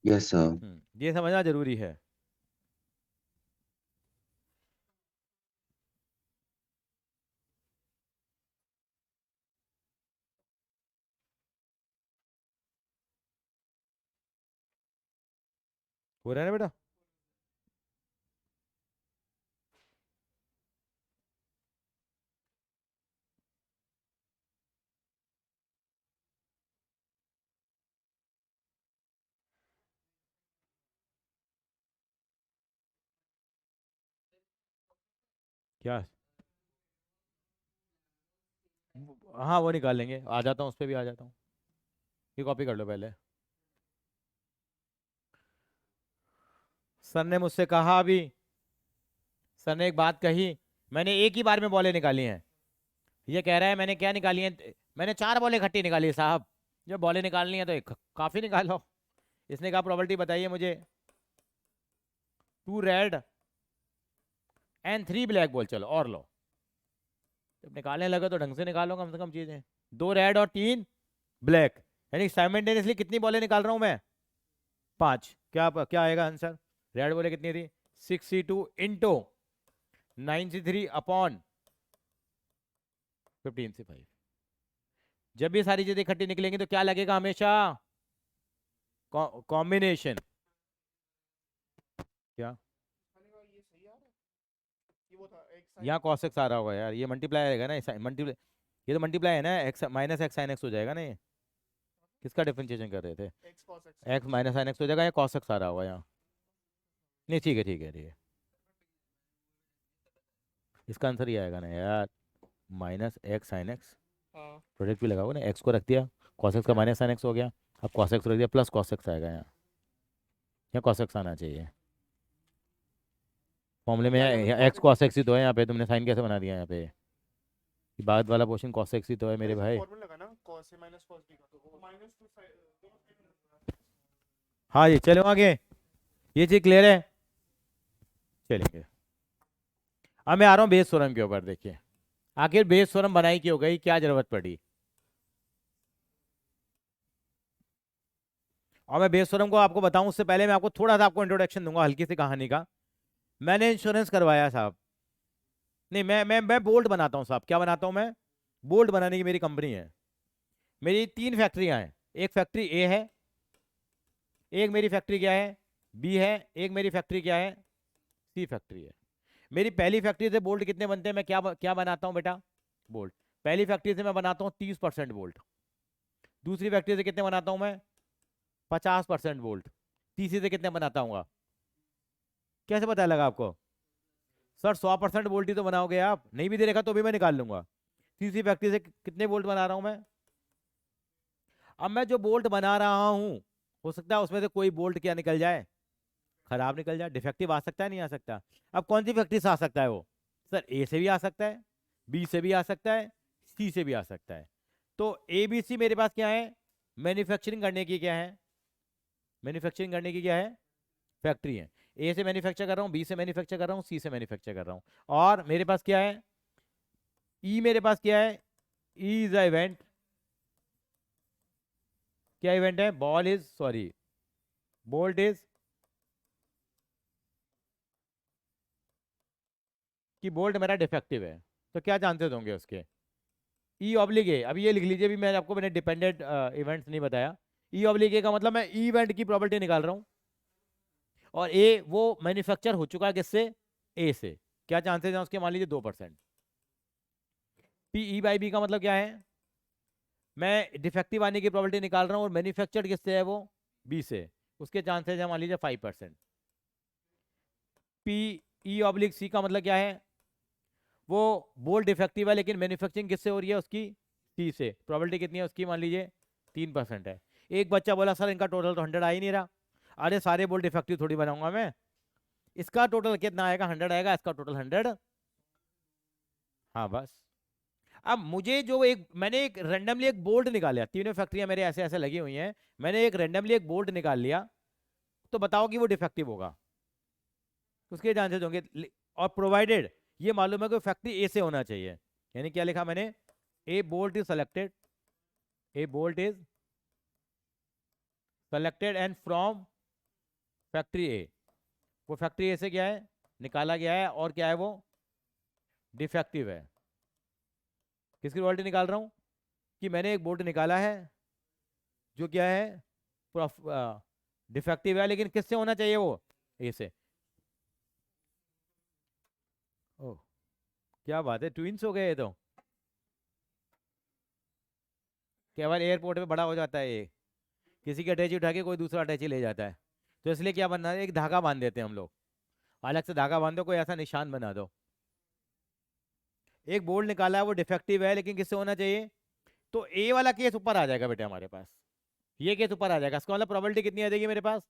यस सर। ये समझना जरूरी है। हो रहा है ना बेटा, क्या, हाँ वो निकाल लेंगे, आ जाता हूँ उस पर भी आ जाता हूँ, ये कॉपी कर लो पहले। सर ने मुझसे कहा अभी, सर ने एक बात कही, मैंने एक ही बार में बॉलें निकाली हैं, ये कह रहा है मैंने क्या निकाली है, मैंने 4 बॉलें इकट्ठी निकाली है साहब, जब बॉलें निकालनी है तो एक काफ़ी निकालो। इसने कहा प्रॉपर्टी बताइए मुझे, 2 रेड एंड 3 ब्लैक बॉल, चलो और लो, जब निकालने लगे तो ढंग से निकालो कम से कम चीज़ें, 2 रेड और 3 ब्लैक, यानी साइमल्टेनियसली कितनी बॉलें निकाल रहा हूँ मैं, 5। क्या क्या आएगा आंसर, रेड बॉलें कितनी थी, 6C2 × 9C3/15C5। जब भी सारी चीजें इकट्ठी निकलेंगी तो क्या लगेगा हमेशा, कॉम्बिनेशन। क्या ये सही आ रहा है, ये वो था एक यहाँ cos x आ रहा होगा यार, ये मल्टीप्लाई आएगा ना, मल्टीप्लाई, ये तो मल्टीप्लाई है ना, x minus x sine x हो जाएगा ना, ये किसका डिफरेंशिएशन कर रहे थे, x cos x x minus sine x हो जाएगा, या cos x आ रहा होगा यहाँ, नहीं ठीक है ठीक है ठीक है, इसका आंसर ये आएगा ना यार, माइनस एक्स साइन एक्स, हाँ प्रोडक्ट भी लगाओगे ना, x को रख दिया, cos x का माइनस साइन एक्स हो गया, अब cos x रख दिया प्लस cos x आएगा यहाँ, यहाँ cos x आना चाहिए, फॉर्मूले में एक्स कॉस एक्स ही तो है यहाँ पे, तुमने साइन कैसे बना दिया यहाँ पे? ये बाद वाला पोर्शन कॉस एक्स ही तो है मेरे भाई। फॉर्मूला लगा ना cos a minus cos b का, तो -2 हाँ जी, चलो आगे, ये चीज क्लियर है? चलेंगे। अब मैं आ रहा हूँ बेस थ्योरम के ऊपर। देखिए आखिर बेस थ्योरम बनाई क्यों गई, क्या जरूरत पड़ी? और मैं बेस थ्योरम को आपको बताऊं उससे पहले मैं आपको थोड़ा सा आपको इंट्रोडक्शन दूंगा हल्की सी कहानी का। मैंने इंश्योरेंस करवाया साहब, नहीं मैं बोल्ट बनाता हूँ साहब। क्या बनाता हूँ मैं? बोल्ट बनाने की मेरी कंपनी है। मेरी 3 फैक्ट्रियां हैं। एक फैक्ट्री ए है, एक मेरी फैक्ट्री क्या है, बी है, एक मेरी फैक्ट्री क्या है, सी फैक्ट्री है। मेरी पहली फैक्ट्री से बोल्ट कितने बनते हैं, मैं क्या बनाता हूँ बेटा? बोल्ट। पहली फैक्ट्री से मैं बनाता हूँ 30% बोल्ट। दूसरी फैक्ट्री से कितने बनाता हूँ मैं? 50% बोल्ट। तीसरी से कितने बनाता हूँ? कैसे पता लगा आपको? सर 100% बोल्ट ही तो बनाओगे आप, नहीं भी दे रखा तो भी मैं निकाल लूंगा। तीसरी फैक्ट्री से कितने बोल्ट बना रहा हूं मैं? अब मैं जो बोल्ट बना रहा हूं, हो सकता है उसमें से कोई बोल्ट क्या निकल जाए, खराब निकल जाए, डिफेक्टिव आ सकता है, नहीं आ सकता? अब कौन सी फैक्ट्री से आ सकता है वो? सर ए से भी आ सकता है, बी से भी आ सकता है, सी से भी आ सकता है। तो ए बी सी मेरे पास क्या है? मैन्युफैक्चरिंग करने की क्या है? मैन्युफैक्चरिंग करने की क्या है? फैक्ट्री है। ए से मैन्युफैक्चर कर रहा हूँ, बी से मैन्युफैक्चर कर रहा हूँ, सी से मैन्युफैक्चर कर रहा हूँ। और मेरे पास क्या है? ई मेरे पास क्या है? E is a event. क्या इवेंट है? Ball is sorry bolt is, कि बोल्ट मेरा डिफेक्टिव है। तो क्या चांसेस होंगे उसके? ई ऑब्लिग ए, अभी ये लिख लीजिए, भी मैंने डिपेंडेंट इवेंट्स नहीं बताया। ई ऑब्लिग ए का मतलब मैं ई इवेंट की प्रॉपर्टी निकाल रहा हूँ, और ए वो मैन्युफैक्चर हो चुका है किससे? ए से। क्या चांसेस हैं उसके? मान लीजिए 2%। पी ई बाई बी का मतलब क्या है? मैं डिफेक्टिव आने की प्रॉपर्टी निकाल रहा हूँ, और मैन्युफैक्चर्ड किससे है वो? बी से। उसके चांसेस है मान लीजिए 5%। पी ई ऑब्लिक सी का मतलब क्या है? वो बोल्ट डिफेक्टिव है लेकिन मैन्युफैक्चरिंग किससे हो रही है उसकी? सी से। प्रॉपर्टी कितनी है उसकी? मान लीजिए 3% है। एक बच्चा बोला सर इनका टोटल तो 100 आ ही नहीं रहा। अरे सारे बोल्ट डिफेक्टिव थोड़ी बनाऊंगा मैं, इसका टोटल कितना आएगा? 100 आएगा, इसका टोटल 100। हाँ बस। अब मुझे जो मैंने एक रेंडमली एक बोल्ट निकाला, तीनों फैक्ट्रियां मेरे ऐसे ऐसे लगी हुई हैं, मैंने एक रेंडमली एक बोल्ट निकाल लिया, तो बताओ कि वो डिफेक्टिव होगा? उसके चांसेस होंगे। और प्रोवाइडेड ये मालूम है कि फैक्ट्री ए से होना चाहिए। यानी क्या लिखा मैंने? A bolt is selected, a bolt is selected and from factory A. वो फैक्ट्री ए से क्या है? निकाला गया है, और क्या है वो? डिफेक्टिव है। किसकी रॉयल्टी निकाल रहा हूं? कि मैंने एक बोल्ट निकाला है जो क्या है? डिफेक्टिव है, लेकिन किससे होना चाहिए वो? ए से। ओह क्या बात है, ट्विंस हो गए ये तो। केवल एयरपोर्ट पे बड़ा हो जाता है ये, किसी की अटैची उठा के कोई दूसरा अटैची ले जाता है। तो इसलिए क्या बनना है? एक धागा बांध देते हैं हम लोग, अलग से धागा बांध दो, कोई ऐसा निशान बना दो। एक बोल्ट निकाला है वो डिफेक्टिव है, लेकिन किससे होना चाहिए? तो ए वाला केस ऊपर आ जाएगा बेटे हमारे पास, ये केस ऊपर आ जाएगा। इसका मतलब प्रोबेबिलिटी कितनी आ जाएगी मेरे पास?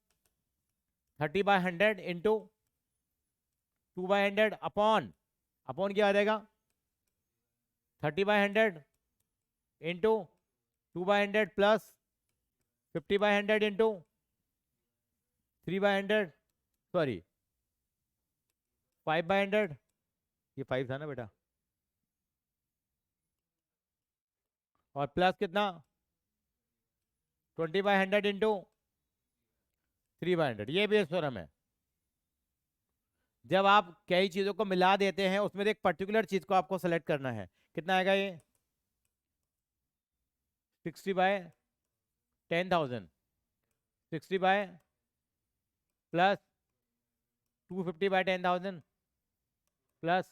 30/100 इंटू 2/100 अपॉन क्या आ जाएगा? 30/100 इंटू 2/100 प्लस 50/100 इंटू 3/100, सॉरी 5/100। ये 5 था ना बेटा, और प्लस कितना? 20/100 इंटू 3/100। ये बेस थ्योरम है। जब आप कई चीजों को मिला देते हैं, उसमें से एक पर्टिकुलर चीज को आपको सेलेक्ट करना है। कितना आएगा ये? 60/10,000, 60 बाय प्लस 250/10,000 प्लस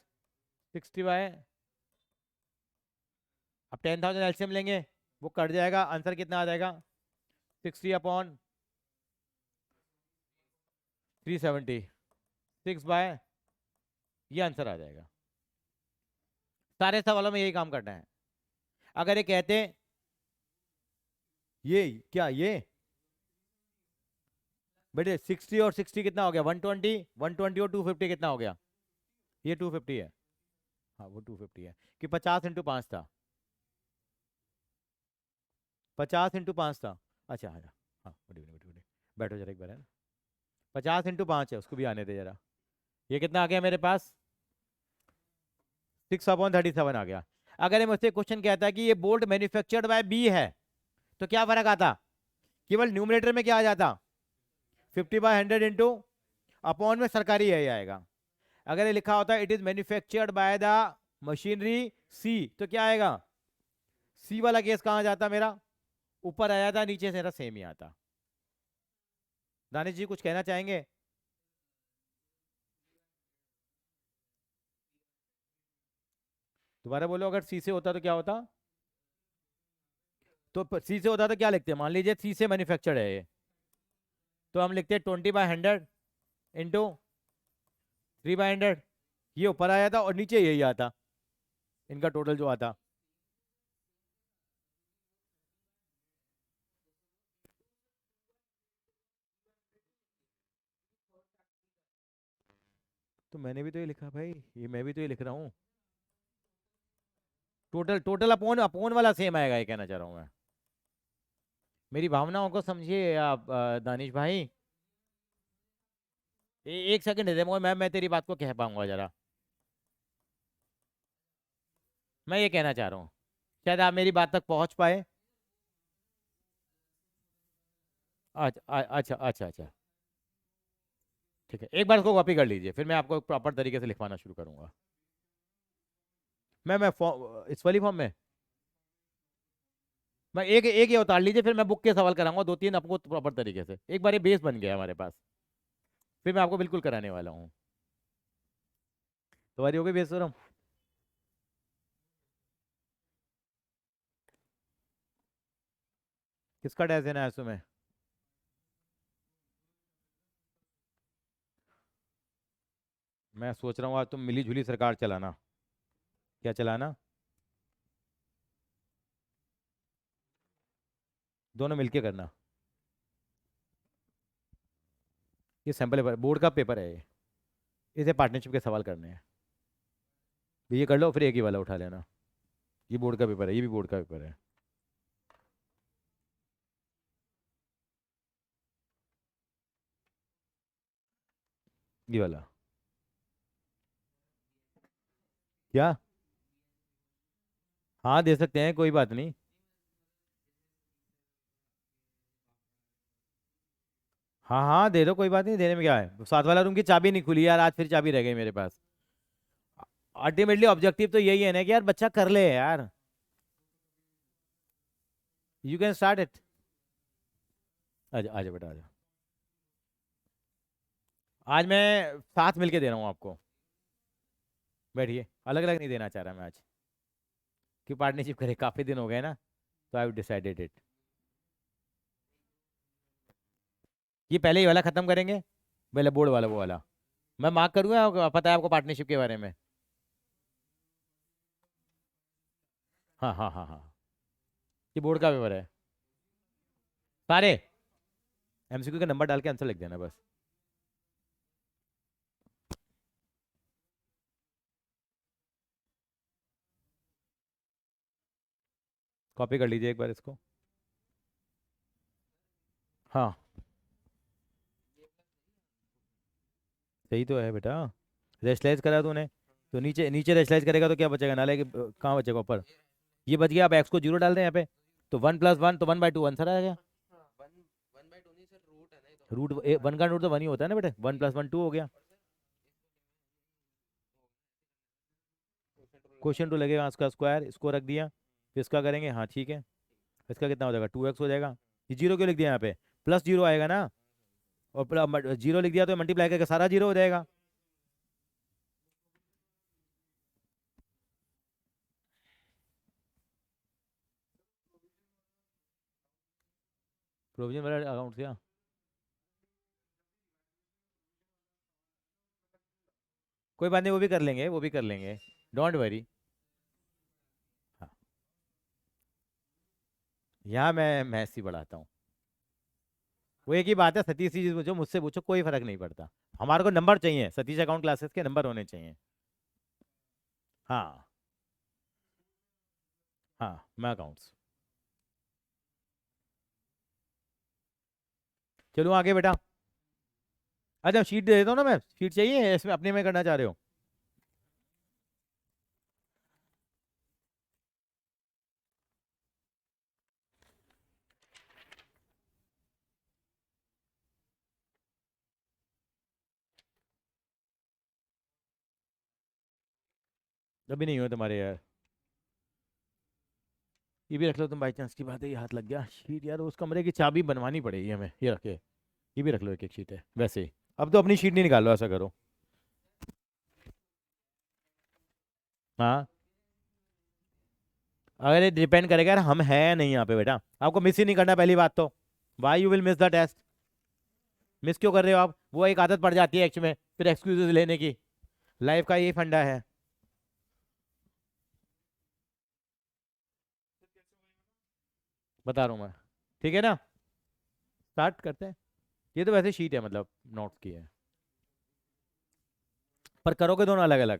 60 अब 10,000 एलसीएम लेंगे, वो कट जाएगा, आंसर कितना आ जाएगा? 60/370, 6 ये आंसर आ जाएगा। सारे सवालों में यही काम करना है। अगर ये कहते ये क्या, ये बेटे 60 और 60 कितना हो गया? 120, 120 और 250 कितना हो गया? ये 250 है, हाँ वो 250 है कि 50 × 5 था, 50 × 5 था। अच्छा हाँ हाँ बैठो जरा एक बार, है ना 50 × 5 है, उसको भी आने दे जरा। ये कितना आ गया मेरे पास, 6/37 आ गया। अगर ये मुझसे क्वेश्चन कहता है कि ये बोल्ट मैन्युफैक्चर्ड बाय बी है, तो क्या फर्क आता, केवल न्यूमरेटर में क्या आ जाता, 50/100 इंटू अपॉन में सरकारी यही आएगा। अगर ये लिखा होता है it is manufactured by the machinery C, तो क्या आएगा, सी वाला केस कहां जाता मेरा, ऊपर आया था, नीचे से मेरा सेम ही आता। दानिश जी कुछ कहना चाहेंगे? दोबारा बोलो, अगर सी से होता तो क्या होता, तो सी से होता तो क्या लिखते हैं, मान लीजिए सी से मैन्युफैक्चर्ड है ये, तो हम लिखते हैं 20/100 इंटू 3/100, ये ऊपर आया था और नीचे यही आता, इनका टोटल जो आता। तो मैंने भी तो ये लिखा भाई, ये मैं भी तो ये लिख रहा हूँ, टोटल टोटल अपोन अपोन वाला सेम आएगा, ये कहना चाह रहा हूँ मैं। मेरी भावनाओं को समझिए आप दानिश भाई। एक सेकंड दे दे मुझे, मैं तेरी बात को कह पाऊंगा जरा। मैं ये कहना चाह रहा हूँ, शायद आप मेरी बात तक पहुंच पाए। अच्छा अच्छा अच्छा, ठीक है, एक बार इसको कॉपी कर लीजिए, फिर मैं आपको प्रॉपर तरीके से लिखवाना शुरू करूंगा। मैं इस वाली फॉर्म में मैं एक एक ये उतार लीजिए, फिर मैं बुक के सवाल कराऊंगा 2-3 आपको प्रॉपर तरीके से। एक बार ये बेस बन गया हमारे पास, फिर मैं आपको बिल्कुल कराने वाला हूँ। तुम्हारी हो गई बेस फोरम? किसका टेस्ट देना है तुम्हें? मैं सोच रहा हूँ आज तुम मिली जुली सरकार चलाना। क्या चलाना? दोनों मिलके करना। ये सैंपल पेपर, बोर्ड का पेपर है ये, इसे पार्टनरशिप के सवाल करने हैं। ये कर लो, फिर एक ही वाला उठा लेना। ये बोर्ड का पेपर है, ये भी बोर्ड का पेपर है। ये वाला क्या? हाँ दे सकते हैं, कोई बात नहीं। हाँ हाँ दे दो, कोई बात नहीं, देने में क्या है। साथ वाला रूम की चाबी नहीं खुली यार, आज फिर चाबी रह गई मेरे पास। अल्टीमेटली ऑब्जेक्टिव तो यही है ना कि यार बच्चा कर ले यार। You can start it. आजा आजा बेटा आजा। आज मैं साथ मिलके दे रहा हूँ आपको, बैठिए। अलग अलग नहीं देना चाह रहा मैं आज, कि पार्टनरशिप करे, काफ़ी दिन हो गए ना, तो आई डिसाइडेड इट। ये पहले ही वाला ख़त्म करेंगे, पहले बोर्ड वाला वो वाला मैं मार्क करूँगा, पता है आपको पार्टनरशिप के बारे में। हाँ हाँ हाँ हाँ, ये बोर्ड का पेपर है। सारे एमसीक्यू का नंबर डाल के आंसर लिख देना बस। कॉपी कर लीजिए एक बार इसको। हाँ सही तो है बेटा, रेशलाइज करा तूने, तो नीचे नीचे रेशलाइज करेगा तो क्या बचेगा, नाले के कहाँ बचेगा ऊपर। ये बच गया, अब एक्स को जीरो डाल दें यहाँ पे, तो 1+1 तो 1/2 आंसर आ गया। रूट 1 का रूट तो 1 ही होता है ना बेटे, 1+1 2 हो गया। क्वेश्चन 2 लगेगा, इसका स्क्वायर, इसको रख दिया, फिर इसका करेंगे, हाँ ठीक है। इसका कितना हो जाएगा, 2x हो जाएगा। ये जीरो क्यों लिख दिया यहाँ पे, प्लस जीरो आएगा ना, और जीरो लिख दिया तो मल्टीप्लाई करके सारा जीरो हो जाएगा। प्रोविजन वाला अकाउंट से कोई बात नहीं, वो भी कर लेंगे, वो भी कर लेंगे, डोंट वरी। हाँ यहाँ मैं मैथ्स ही पढ़ाता हूँ। वो एक ही बात है, सतीश जी पूछो, मुझसे पूछो, कोई फर्क नहीं पड़ता। हमारे को नंबर चाहिए, सतीश अकाउंट क्लासेस के नंबर होने चाहिए। हाँ हाँ, मैं अकाउंट्स। चलो आगे बेटा। अच्छा शीट दे देता हूँ ना मैं, शीट चाहिए इसमें अपने में करना चाह रहे हो? अभी नहीं हुआ तुम्हारे यार, ये भी रख लो तुम, बाई चांस की बात है ये हाथ लग गया। शीट यार उस कमरे की चाबी बनवानी पड़ेगी हमें, ये रखे, ये भी रख लो, एक एक शीट है वैसे ही। अब तो अपनी शीट नहीं निकालो, ऐसा करो। हाँ, अगर ये डिपेंड करेगा यार हम हैं नहीं यहाँ पे बेटा, आपको मिस ही नहीं करना पहली बात तो। Why you will miss the test? Miss क्यों कर रहे हो आप? वो एक आदत पड़ जाती है एक्चुअली में फिर एक्सक्यूजेस लेने की, लाइफ का यही फंडा है। बता रहा हूँ मैं, ठीक है ना? स्टार्ट करते हैं। ये तो वैसे शीट है, मतलब नोट्स की है, पर करोगे दोनों अलग अलग,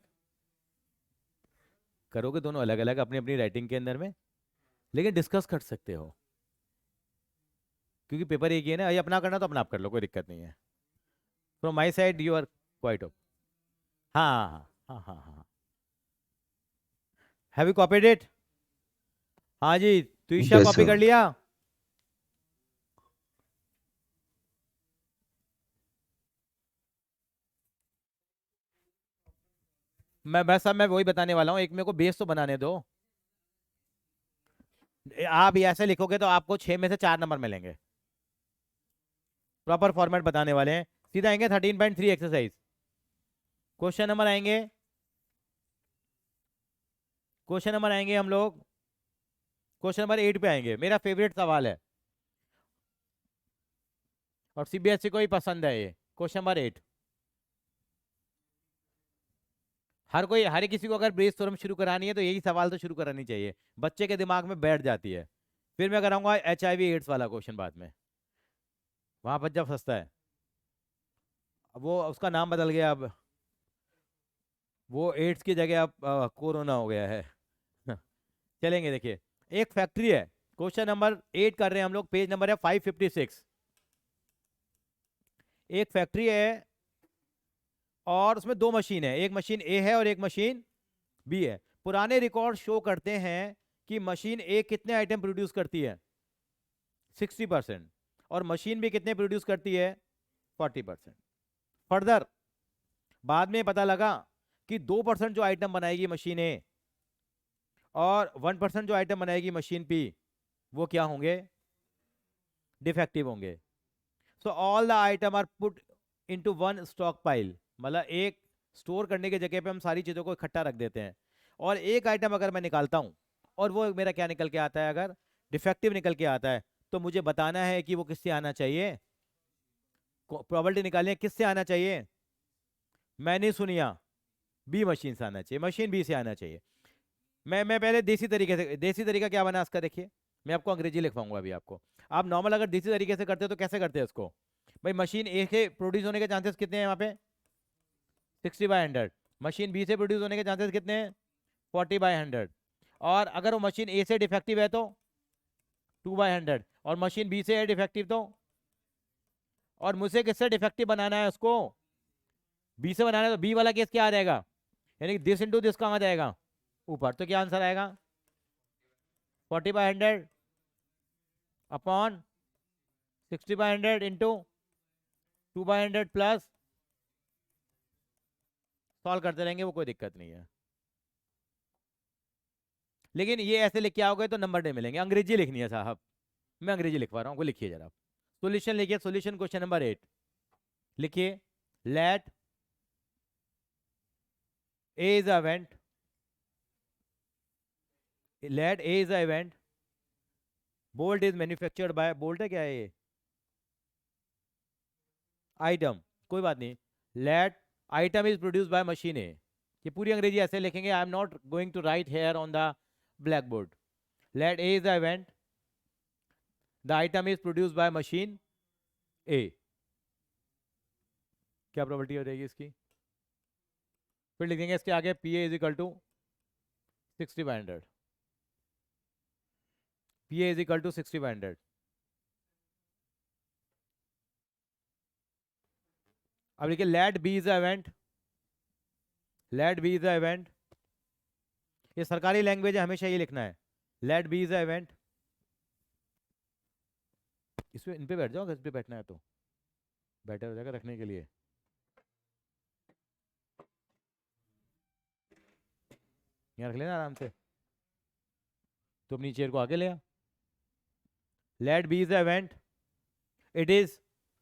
करोगे दोनों अलग अलग अपनी अपनी राइटिंग के अंदर में, लेकिन डिस्कस कर सकते हो क्योंकि पेपर एक ही है ना। ये अपना करना तो अपना आप कर लो, कोई दिक्कत नहीं है। From my side you are quite okay. हाँ हाँ हाँ हाँ हाँ हाँ। Have you copied it? हाँ जी, तुषा Yes, कॉपी sir. कर लिया? मैं बस अब मैं वही बताने वाला हूँ, एक मेरे को बेस तो बनाने दो। आप ये ऐसे लिखोगे तो आपको 6 में से 4 नंबर मिलेंगे। प्रॉपर फॉर्मेट बताने वाले हैं, सीधा आएंगे 13.3 एक्सरसाइज। क्वेश्चन नंबर आएंगे, क्वेश्चन नंबर आएंगे हम लोग, क्वेश्चन नंबर 8 पे आएंगे। मेरा फेवरेट सवाल है और सीबीएसई को ही पसंद है ये, क्वेश्चन नंबर 8। हर कोई, हर किसी को अगर ब्रेस थ्योरम शुरू करानी है तो यही सवाल तो शुरू करानी चाहिए, बच्चे के दिमाग में बैठ जाती है। फिर मैं कराऊंगा HIV एड्स वाला क्वेश्चन बाद में, वहां पर जब फंसता है। अब वो उसका नाम बदल गया, अब वो एड्स की जगह अब कोरोना हो गया है। चलेंगे, देखिए एक फैक्ट्री है, क्वेश्चन नंबर 8 कर रहे हैं हम लोग, पेज नंबर है 556। एक फैक्ट्री है और उसमें 2 मशीन है, एक मशीन ए है और एक मशीन बी है। पुराने रिकॉर्ड शो करते हैं कि मशीन ए कितने आइटम प्रोड्यूस करती है, 60%, और मशीन बी कितने प्रोड्यूस करती है, 40%। फर्दर बाद में पता लगा कि 2% जो आइटम बनाएगी मशीन ए और 1% जो आइटम बनाएगी मशीन पी, वो क्या होंगे, डिफेक्टिव होंगे। So all the item are put into one stock pile, मतलब एक स्टोर करने की जगह पे हम सारी चीजों को इकट्ठा रख देते हैं। और एक आइटम अगर मैं निकालता हूं और वो मेरा क्या निकल के आता है, अगर डिफेक्टिव निकल के आता है, तो मुझे बताना है कि वो किससे आना चाहिए, प्रोबेबिलिटी निकालनी है किससे आना चाहिए, मैंने सुनिया बी मशीन से आना चाहिए, मशीन बी से आना चाहिए। मैं पहले देसी तरीके से, देसी तरीका क्या बना इसका देखिए, मैं आपको अंग्रेजी लिखवाऊंगा अभी आपको। आप नॉर्मल अगर देसी तरीके से करते हो तो कैसे करते हैं इसको, भाई मशीन ए के प्रोड्यूस होने के चांसेस कितने हैं यहाँ पे, 60/100। मशीन बी से प्रोड्यूस होने के चांसेस कितने हैं, 40/100। और अगर वो मशीन ए से डिफेक्टिव है तो 2/100, और मशीन बी से है डिफेक्टिव तो, और मुझे किससे डिफेक्टिव बनाना है उसको, बी से बनाना है, तो बी वाला केस क्या आ जाएगा, यानी कि दिस इंटू दिस कहाँ आ जाएगा, ऊपर। तो क्या आंसर आएगा, 40/100 अपॉन 60/100 इंटू 2/100 प्लस, सॉल्व करते रहेंगे वो कोई दिक्कत नहीं है। लेकिन ये ऐसे लिख के आओगे तो नंबर नहीं मिलेंगे, अंग्रेजी लिखनी है साहब, मैं अंग्रेजी लिखवा रहा हूँ, वो लिखिए जरा। सॉल्यूशन लिखिए, सॉल्यूशन क्वेश्चन नंबर 8 लिखिए। Let A is event, let A is event, bolt is manufactured by, bolt है क्या है ये, आइटम, कोई बात नहीं, let item is produce by machine A. ये पूरी अंग्रेजी ऐसे लिखेंगे, I am not going to write here on the black board. Let A is the event, the item is produce by machine A. क्या probability हो जाएगी इसकी, फिर लिखेंगे इसके आगे P A is equal to 60/100, PA is equal to 60/100. अब देखिए let B is event, let B is event, ये सरकारी लैंग्वेज है, हमेशा ये लिखना है, लेट बी इज इवेंट। इसमें इन पे बैठ जाओ, इस पे बैठना है तो बेटर हो जाएगा रखने के लिए। यहाँ रख लेना आराम से, तो अपनी चेयर को आगे ले आ। Let B is event, it is,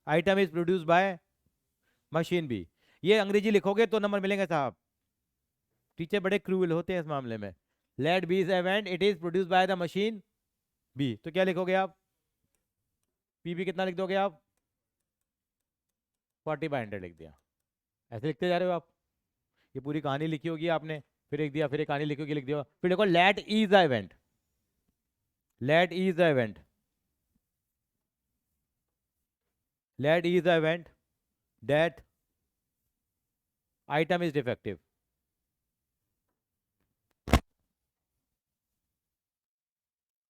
item is produce by machine B. ये अंग्रेजी लिखोगे तो नंबर मिलेंगे साहब, टीचर बड़े क्रूअल होते हैं इस मामले में। Let B is event, it is produce by the machine B, तो क्या लिखोगे आप, पीबी कितना लिख दोगे आप, 40/100 लिख दिया। ऐसे लिखते जा रहे हो आप, ये पूरी कहानी लिखी होगी आपने, फिर लिख दिया, फिर एक कहानी लिखी होगी, लिख दिया, फिर देखो let is the event, let is the event, let is the event that item is defective.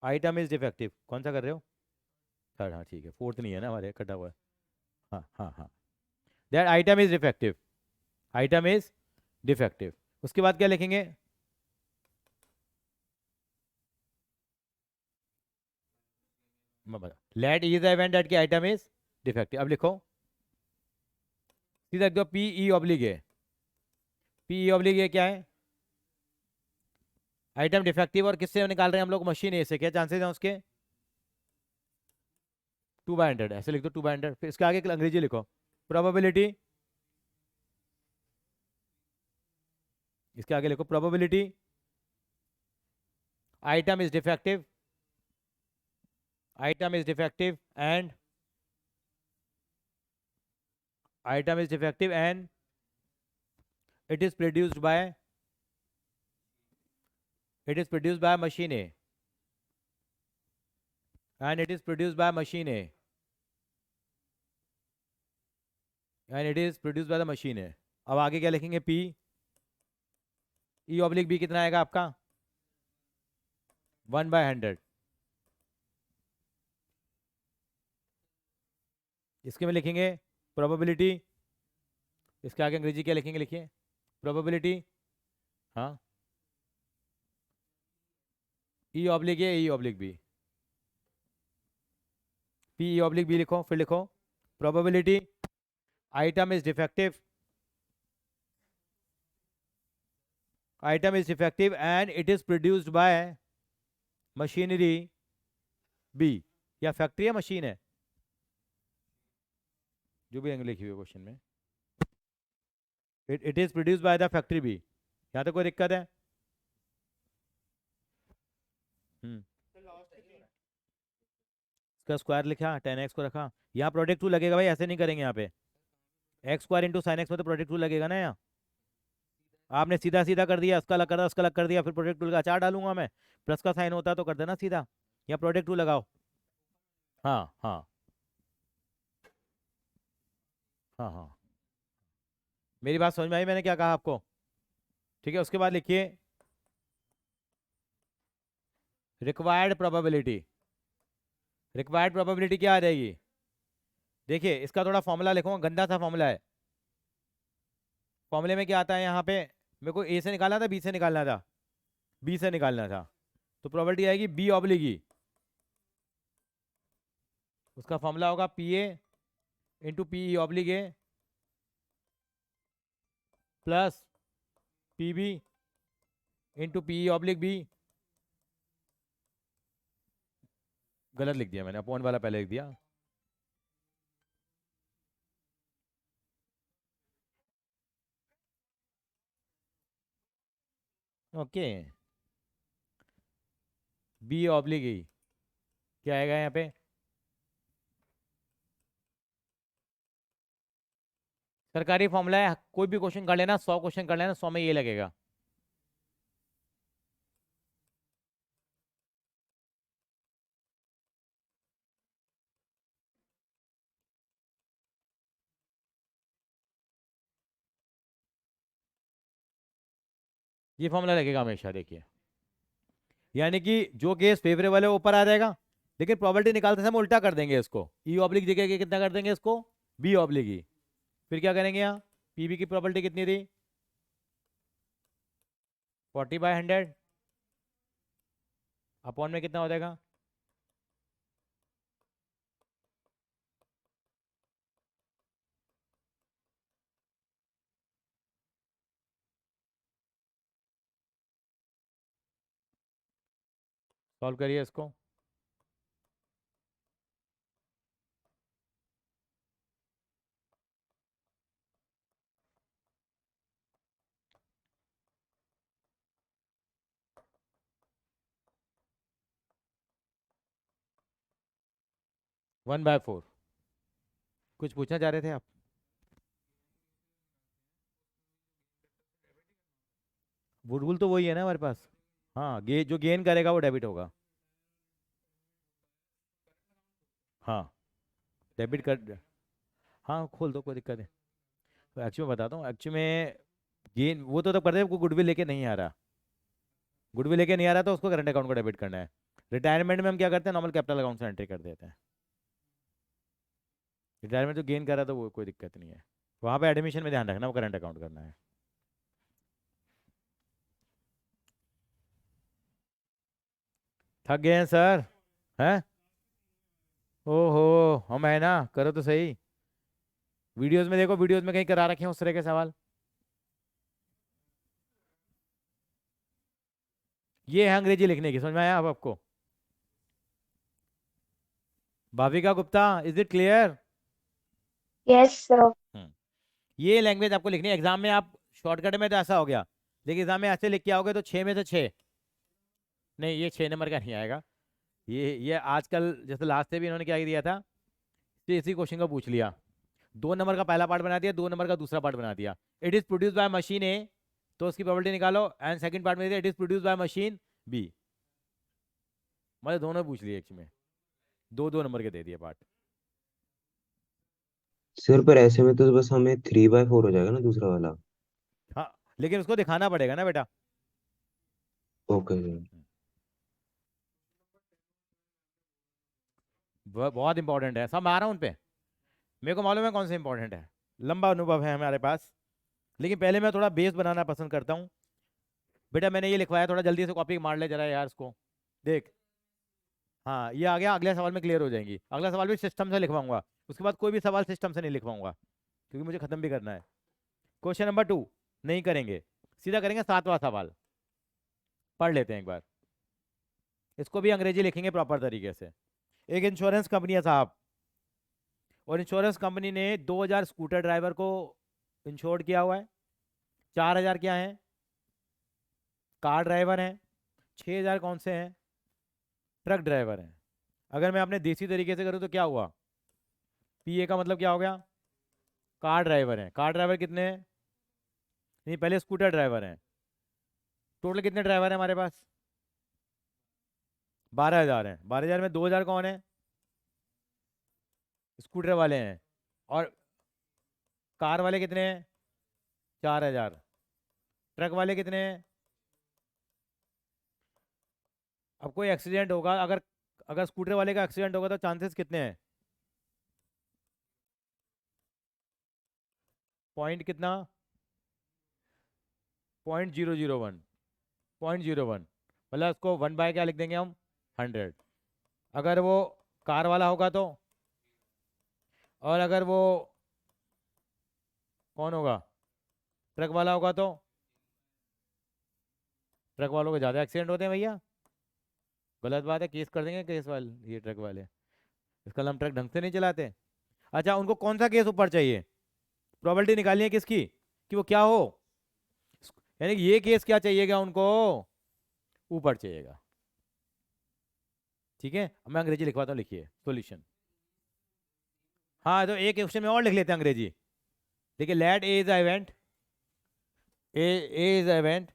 Item is defective, कौन सा कर रहे हो, थर्ड, हाँ ठीक है, फोर्थ नहीं है ना हमारे, कटा हुआ है, हाँ हाँ हाँ, that item is defective, item is defective. उसके बाद क्या लिखेंगे, let is the event that की आइटम इज डिफेक्टिव। अब लिखो सीधा लिख दो, P E oblique A, P E oblique A क्या है, आइटम डिफेक्टिव, और किससे निकाल रहे हैं हम लोग, मशीन ए से, क्या चांसेस हैं उसके, 2/100, ऐसे लिख दो 2/100। फिर इसके आगे अंग्रेजी लिखो, प्रोबेबिलिटी, इसके आगे लिखो probability, item is defective, item is defective and, item is defective and it is produced by, it is produced by machine A, and it is produced by machine A, and it is produced by the machine A। अब आगे क्या लिखेंगे, P E oblique B कितना आएगा आपका, 1/100। इसके में लिखेंगे प्रोबेबिलिटी, इसके आगे अंग्रेजी क्या लिखेंगे, लिखिए प्रोबेबिलिटी, हाँ, E oblique A, E oblique B, P E oblique B लिखो, फिर लिखो probability, item is defective, item is defective and it is produced by machinery B, या फैक्ट्री या मशीन है, जो भी लिखी हुई है क्वेश्चन में, it is produced by the factory B. यहाँ तक कोई दिक्कत है, इसका स्क्वायर लिखा, 10x को रखा, यहाँ प्रोडक्ट 2 लगेगा भाई, ऐसे नहीं करेंगे यहाँ पे, x square into sine x में तो प्रोडक्ट 2 लगेगा ना, यहाँ आपने सीधा सीधा कर दिया, इसका अलग कर दिया, उसका अलग कर दिया, फिर प्रोडक्ट 2 लगा, 4 डालूंगा मैं, प्लस का साइन होता तो कर देना सीधा, या प्रोडक्ट 2 लगाओ, हाँ हाँ हाँ हाँ, मेरी बात समझ में आई, मैंने क्या कहा आपको, ठीक है। उसके बाद लिखिए रिक्वायर्ड प्रोबेबिलिटी, रिक्वायर्ड प्रोबेबिलिटी क्या आ जाएगी, देखिए इसका थोड़ा फॉर्मूला लिखूंगा, गंदा सा फॉर्मूला है, फॉर्मूले में क्या आता है यहाँ पे, मेरे को ए से निकालना था, बी से निकालना था, बी से निकालना था, तो प्रोबेबिलिटी आएगी बी ऑब्लिक ई, उसका फॉर्मूला होगा P A into P E oblique A plus P B into P E oblique B, गलत लिख दिया मैंने, अपॉन वाला पहले लिख दिया, ओके, बी ऑब्लिक ई क्या आएगा यहाँ पे, सरकारी फॉर्मूला है, कोई भी क्वेश्चन कर लेना, 100 क्वेश्चन कर लेना, 100 में ये लगेगा, ये फॉर्मूला लगेगा हमेशा, देखिए यानी कि जो केस फेवरेबल है वो ऊपर आ जाएगा, लेकिन प्रॉपर्टी निकालते समय उल्टा कर देंगे इसको, ई ऑब्लिक जगह के कितना कर देंगे इसको, बी ऑब्लिक ई। फिर क्या करेंगे यहाँ, पीबी की प्रॉपर्टी कितनी थी, 40/100 अपॉन में कितना हो जाएगा, सॉल्व करिए इसको। One by four. कुछ पूछना चाह रहे थे आप? वो रूल तो वही है ना हमारे पास। हाँ, जो गेन करेगा वो डेबिट होगा। हाँ, डेबिट कर, हाँ खोल दो, कोई दिक्कत है। तो एक्चुअली में बताता हूँ, एक्चुअली में गेन वो तो तब करते हैं को गुडविल लेके नहीं आ रहा, गुडविल लेके नहीं आ रहा तो उसको करंट अकाउंट को डेबिट करना है। रिटायरमेंट में हम क्या करते हैं, नॉर्मल कैपिटल अकाउंट से एंट्री कर देते हैं। रिटायरमेंट जो गेन कर रहा था वो कोई दिक्कत नहीं है, वहाँ पे एडमिशन में ध्यान रखना वो करंट अकाउंट करना है। थक गए हैं सर, हैं? ओहो, हम है ना, करो तो सही। वीडियोस में देखो, वीडियोस में कहीं करा रखे हैं उस तरह के सवाल। ये है अंग्रेजी लिखने की, समझ में आया अब आपको? Bhavika Gupta, is it clear? Yes, sir. ये लैंग्वेज आपको लिखनी है एग्जाम में। आप शॉर्टकट में तो ऐसा हो गया, लेकिन एग्जाम में ऐसे लिख के आओगे तो 6 में से 6, नहीं ये 6 नंबर का नहीं आएगा। ये आजकल जैसे लास्ट से भी इन्होंने क्या दिया था, तो इसी क्वेश्चन का पूछ लिया, 2 नंबर का पहला पार्ट बना दिया, 2 नंबर का दूसरा पार्ट बना दिया। It is produce by machine A, तो उसकी प्रोबेबिलिटी निकालो, एंड सेकंड पार्ट में दिया it is produce by machine B. मतलब दोनों पूछ लिए एक में, 2 2 नंबर के दे दिए पार्ट। सर पर ऐसे में तो बस हमें 3/4 हो जाएगा ना दूसरा वाला। हाँ, लेकिन उसको दिखाना पड़ेगा ना बेटा। Okay sir. बहुत इंपॉर्टेंट है सब, मैं आ रहा हूँ उन पे, मेरे को मालूम है कौन से इंपॉर्टेंट है, लंबा अनुभव है हमारे पास। लेकिन पहले मैं थोड़ा बेस बनाना पसंद करता हूँ। बेटा मैंने ये लिखवाया, थोड़ा जल्दी से कॉपी मार ले जरा यार इसको, देख। हाँ ये आ गया, अगले सवाल में क्लियर हो जाएंगी। अगला सवाल भी सिस्टम से लिखवाऊंगा, उसके बाद कोई भी सवाल सिस्टम से नहीं लिखवाऊंगा, क्योंकि मुझे खत्म भी करना है। क्वेश्चन नंबर 2 नहीं करेंगे, सीधा करेंगे 7वां सवाल। पढ़ लेते हैं एक बार, इसको भी अंग्रेजी लिखेंगे प्रॉपर तरीके से। एक इंश्योरेंस कंपनी है साहब, और इंश्योरेंस कंपनी ने 2000 स्कूटर ड्राइवर को इंश्योर्ड किया हुआ है। 4000 क्या है, कार ड्राइवर हैं। 6000 कौन से हैं, ट्रक ड्राइवर हैं। अगर मैं अपने देसी तरीके से करूँ तो क्या हुआ, पीए का मतलब क्या हो गया, कार ड्राइवर हैं। कार ड्राइवर कितने हैं, नहीं पहले स्कूटर ड्राइवर हैं। टोटल कितने ड्राइवर हैं हमारे पास, 12000 हैं। 12000 में 2000 कौन है, स्कूटर वाले हैं। और कार वाले कितने हैं, 4000। ट्रक वाले कितने हैं। अब कोई एक्सीडेंट होगा, अगर अगर स्कूटर वाले का एक्सीडेंट होगा तो चांसेस कितने हैं, पॉइंट कितना, 0.001, 0.01। मतलब उसको 1 बाय क्या लिख देंगे हम, 100। अगर वो कार वाला होगा तो, और अगर वो कौन होगा, ट्रक वाला होगा तो, ट्रक वालों के ज़्यादा एक्सीडेंट होते हैं भैया, गलत बात है, केस कर देंगे केस वाले, ये ट्रक वाले, इसका हम ट्रक ढंग से नहीं चलाते। अच्छा उनको कौन सा केस ऊपर चाहिए, प्रॉपर्टी निकालनी है किसकी, कि वो क्या हो, यानी कि ये केस क्या चाहिएगा उनको, ऊपर चाहिएगा। ठीक है, अब मैं अंग्रेजी लिखवाता हूँ, लिखिए सॉल्यूशन। हाँ तो एक क्वेश्चन में और लिख लेते हैं अंग्रेजी। देखिए, let A is event, A is event,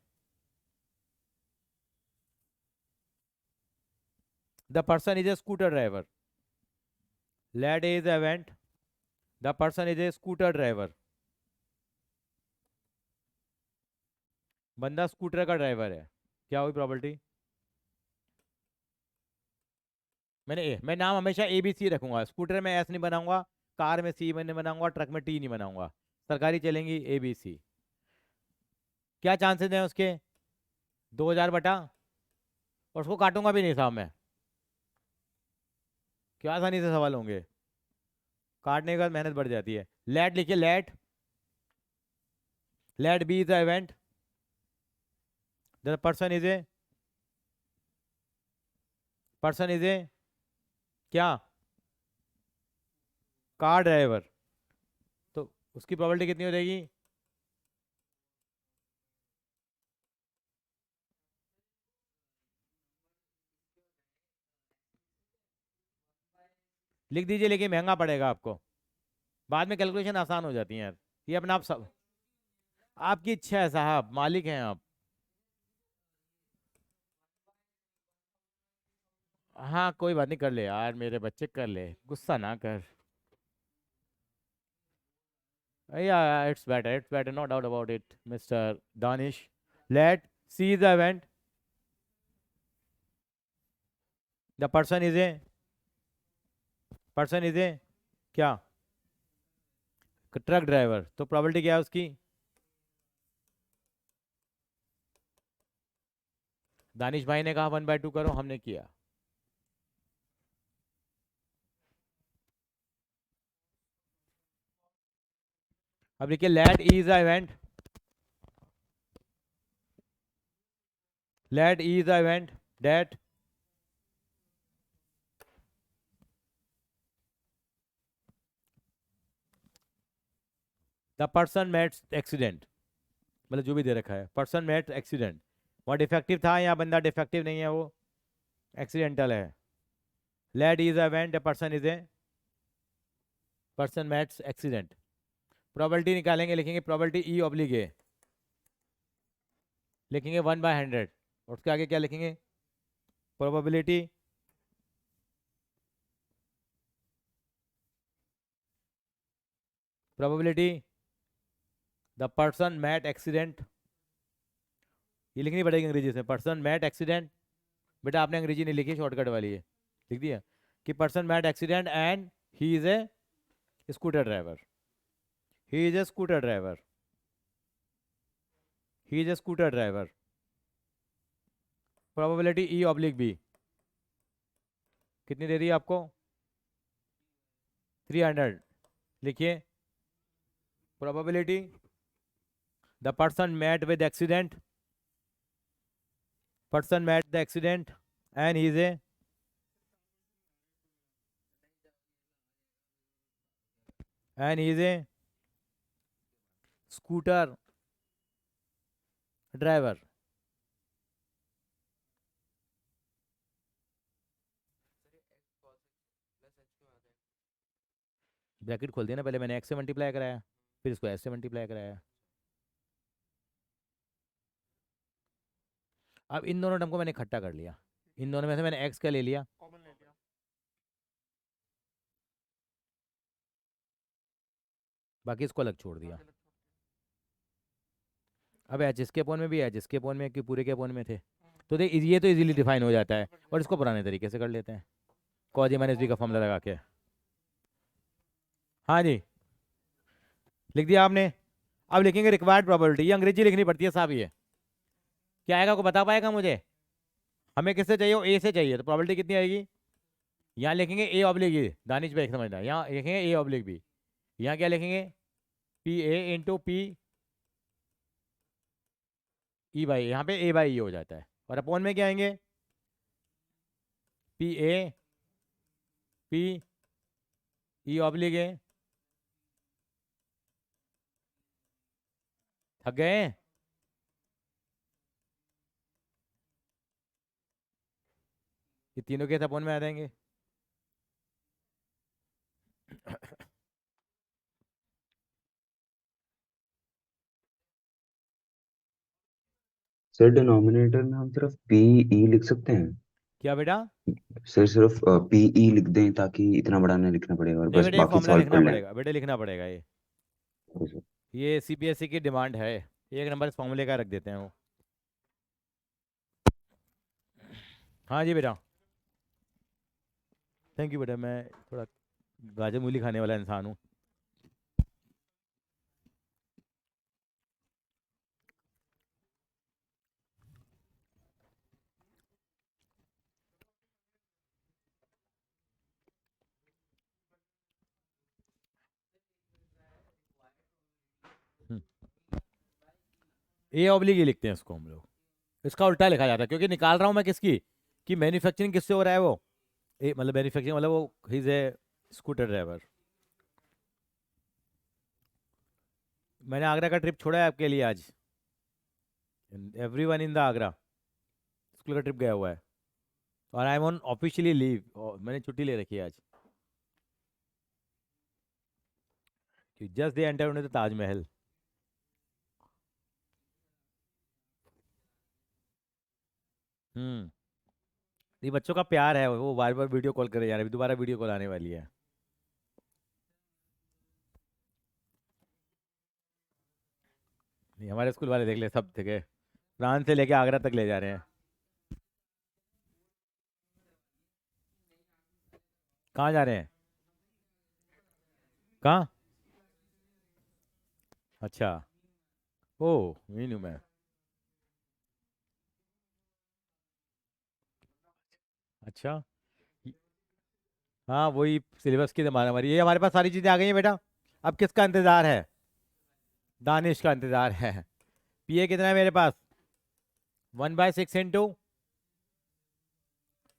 the person is a scooter driver. Let A is event, the person is a scooter driver. बंदा स्कूटर का ड्राइवर है, क्या हुई प्रॉपर्टी, मैं नाम हमेशा ए बी सी रखूंगा। स्कूटर में एस नहीं बनाऊंगा, कार में सी नहीं बनाऊंगा, ट्रक में टी नहीं बनाऊंगा। सरकारी चलेंगी ए बी सी। क्या चांसेस हैं उसके? 2000 बटा, और उसको काटूंगा भी नहीं साहब मैं। क्या आसानी से सवाल होंगे, काटने के बाद मेहनत बढ़ जाती है। लेट लिखिए, let B is the event, the person is A क्या? Car driver. तो उसकी प्रोबेबिलिटी कितनी हो जाएगी? लिख दीजिए, लेकिन महंगा पड़ेगा आपको। बाद में कैलकुलेशन आसान हो जाती है यार, ये अपना आप सब आपकी इच्छा है साहब, मालिक हैं आप। हाँ कोई बात नहीं, कर ले यार मेरे बच्चे, कर ले, गुस्सा ना कर। Yeah, it's better, no doubt about it, Mr. Danish. Let see the event. The person is a क्या? Truck driver. तो प्रोबेबिलिटी क्या है उसकी? दानिश भाई ने कहा 1/2 करो, हमने किया। अब लिखिए, let is the event, that the person met accident, मतलब जो भी दे रखा है, पर्सन मेट एक्सीडेंट। वहाँ डिफेक्टिव था, यहाँ बंदा डिफेक्टिव नहीं है, वो एक्सीडेंटल है। Let is the event, the person mets accident. Probability निकालेंगे, लिखेंगे प्रोबेबिलिटी ई ऑब्लिक ए, लिखेंगे 1/100, और उसके आगे क्या लिखेंगे? Probability the person met accident. ये लिखनी पड़ेगी अंग्रेजी से, पर्सन मैट एक्सीडेंट। बेटा आपने अंग्रेजी नहीं लिखी, शॉर्टकट वाली है, लिख दिया कि person met accident and he is a scooter driver. He is a scooter driver. Probability E oblique B कितनी दे रही है आपको? 300। लिखिए, probability the person met with accident, and he is a scooter driver. Bracket खोल दिया ना, पहले मैंने एक्स से मल्टीप्लाई कराया, फिर इसको एस से मल्टीप्लाई कराया। अब इन दोनों टर्म को मैंने इकट्ठा कर लिया, इन दोनों में से मैंने एक्स का ले लिया, कॉमन ले लिया। बाकी इसको अलग छोड़ दिया। आगे लग छोड़ अब एच इसके अपोन में भी, एच इसके अपोन में, कि पूरे के अपोन में थे। तो देख ये तो इजीली डिफाइन हो जाता है, और इसको पुराने तरीके से कर लेते हैं, कॉज ए माइनस बी का फॉर्मूला लगा के। हाँ जी, लिख दिया आपने। अब लिखेंगे रिक्वायर्ड प्रोबेबिलिटी, ये अंग्रेजी लिखनी पड़ती है साहब, ये क्या आएगा को बता पाएगा मुझे? हमें किससे चाहिए? ए से चाहिए, तो प्रोबेबिलिटी कितनी आएगी? यहाँ लिखेंगे ए ऑब्लिक बी, दानिश भाई समझना, यहाँ लिखेंगे ए ऑब्लिक बी, यहाँ क्या लिखेंगे? P A into P E by, यहाँ पे ए बाई ई हो जाता है, और अपोन में क्या आएंगे? P A P E oblique ए। थक गए? ये तीनों के अपोन में आ जाएंगे। सर डिनोमिनेटर में हम सिर्फ पी ई लिख सकते हैं? क्या बेटा? सर सिर्फ पी ई लिख दें ताकि इतना बड़ा ना लिखना पड़े और नहीं बस बेटा, ये बाकी फॉर्मूला सॉल्व लिखना कर लें। पड़ेगा, बेटा लिखना पड़ेगा ये। Okay sir. ये सीबीएसई की डिमांड है, एक नंबर इस फॉर्मूले का रख देते हैं वो। हाँ जी बेटा। थैंक यू बेटा, मैं थोड़ा गाजर मूली खाने वाला इंसान हूँ। ए ऑब्लिक ही लिखते हैं इसको हम लोग, इसका उल्टा लिखा जाता है, क्योंकि निकाल रहा हूँ मैं किसकी, कि मैन्युफैक्चरिंग किससे हो रहा है वो, ए मतलब मैन्युफैक्चरिंग मतलब वो इज ए स्कूटर ड्राइवर। मैंने आगरा का ट्रिप छोड़ा है आपके लिए आज, everyone in the Agra school का ट्रिप गया हुआ है, और I am on officially leave, मैंने छुट्टी ले रखी है आज। Just they enter the Taj Mahal. ये बच्चों का प्यार है, वो बार बार वीडियो कॉल करे जा रहे हैं, दोबारा वीडियो कॉल आने वाली है। नहीं, हमारे स्कूल वाले देख ले सब जगह, फ्रांस से लेके आगरा तक ले जा रहे हैं। कहाँ जा रहे हैं? कहाँ? अच्छा, ओ नहीं हूँ मैं। अच्छा, ये- हाँ वही सिलेबस की हमारा हमारी, ये हमारे पास सारी चीज़ें आ गई हैं बेटा। अब किसका इंतज़ार है? दानिश का इंतज़ार है। पीए कितना है मेरे पास? 1/6 इंटू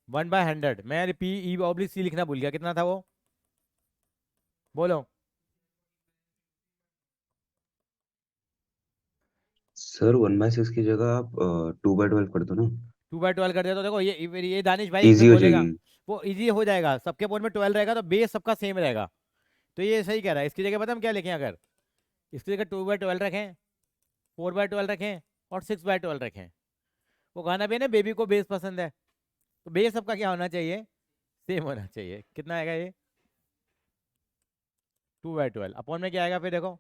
1/100। मैं पी ई ऑब्लिक सी लिखना भूल गया, कितना था वो बोलो। सर 1/6 की जगह आप 2/12 कर दो ना, 2/12 कर दिया तो देखो, ये दानिश भाई इजी फिर हो बोलेगा, जाएगी। वो इजी हो जाएगा, सबके बोर्ड में 12 रहेगा तो बेस सबका सेम रहेगा। तो ये सही कह रहा है, इसकी जगह पता हम क्या लिखें, अगर इसकी जगह 2/12 रखें, 4/12 रखें, और 6/12 रखें। वो गाना भी है ना, बेबी को बेस पसंद है, तो बेस सबका क्या होना चाहिए? सेम होना चाहिए। कितना आएगा ये? 2/12 अपॉन में क्या आएगा फिर देखो,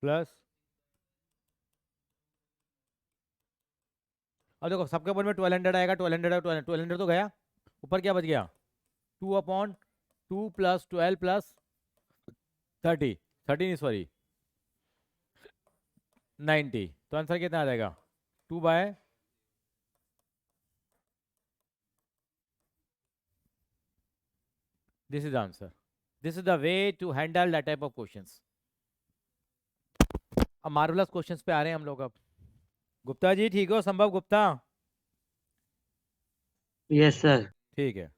प्लस, अब देखो सबके बोर्ड में 1200 आएगा, 1200 और 1200 तो गया, ऊपर क्या बच गया? 2/2 प्लस 12 प्लस 30, 13 सॉरी 90। तो आंसर कितना आ जाएगा? 2/, this is answer. This is the way to handle that type of questions. अब मार्वलस क्वेश्चंस पे आ रहे हैं हम लोग अब। गुप्ता जी ठीक हो? संभव गुप्ता? Yes sir. ठीक है?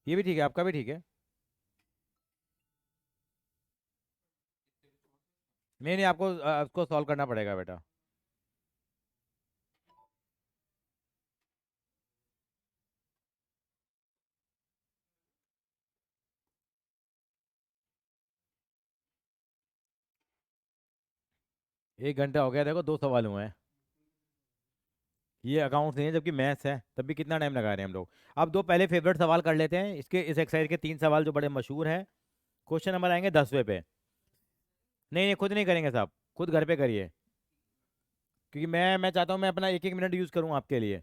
ये भी ठीक है, आपका भी ठीक है। नहीं नहीं, आपको उसको सॉल्व करना पड़ेगा बेटा। एक घंटा हो गया, देखो 2 सवाल हुए हैं। ये अकाउंट्स नहीं है जबकि मैथ्स है, तब भी कितना टाइम लगा रहे हैं हम लोग। अब दो पहले फेवरेट सवाल कर लेते हैं, इसके इस एक्सरसाइज के 3 सवाल जो बड़े मशहूर हैं। क्वेश्चन नंबर आएंगे 10वें पे। नहीं नहीं, खुद नहीं करेंगे साहब, खुद घर पे करिए, क्योंकि मैं चाहता हूँ मैं अपना 1-1 मिनट यूज़ करूँ आपके लिए।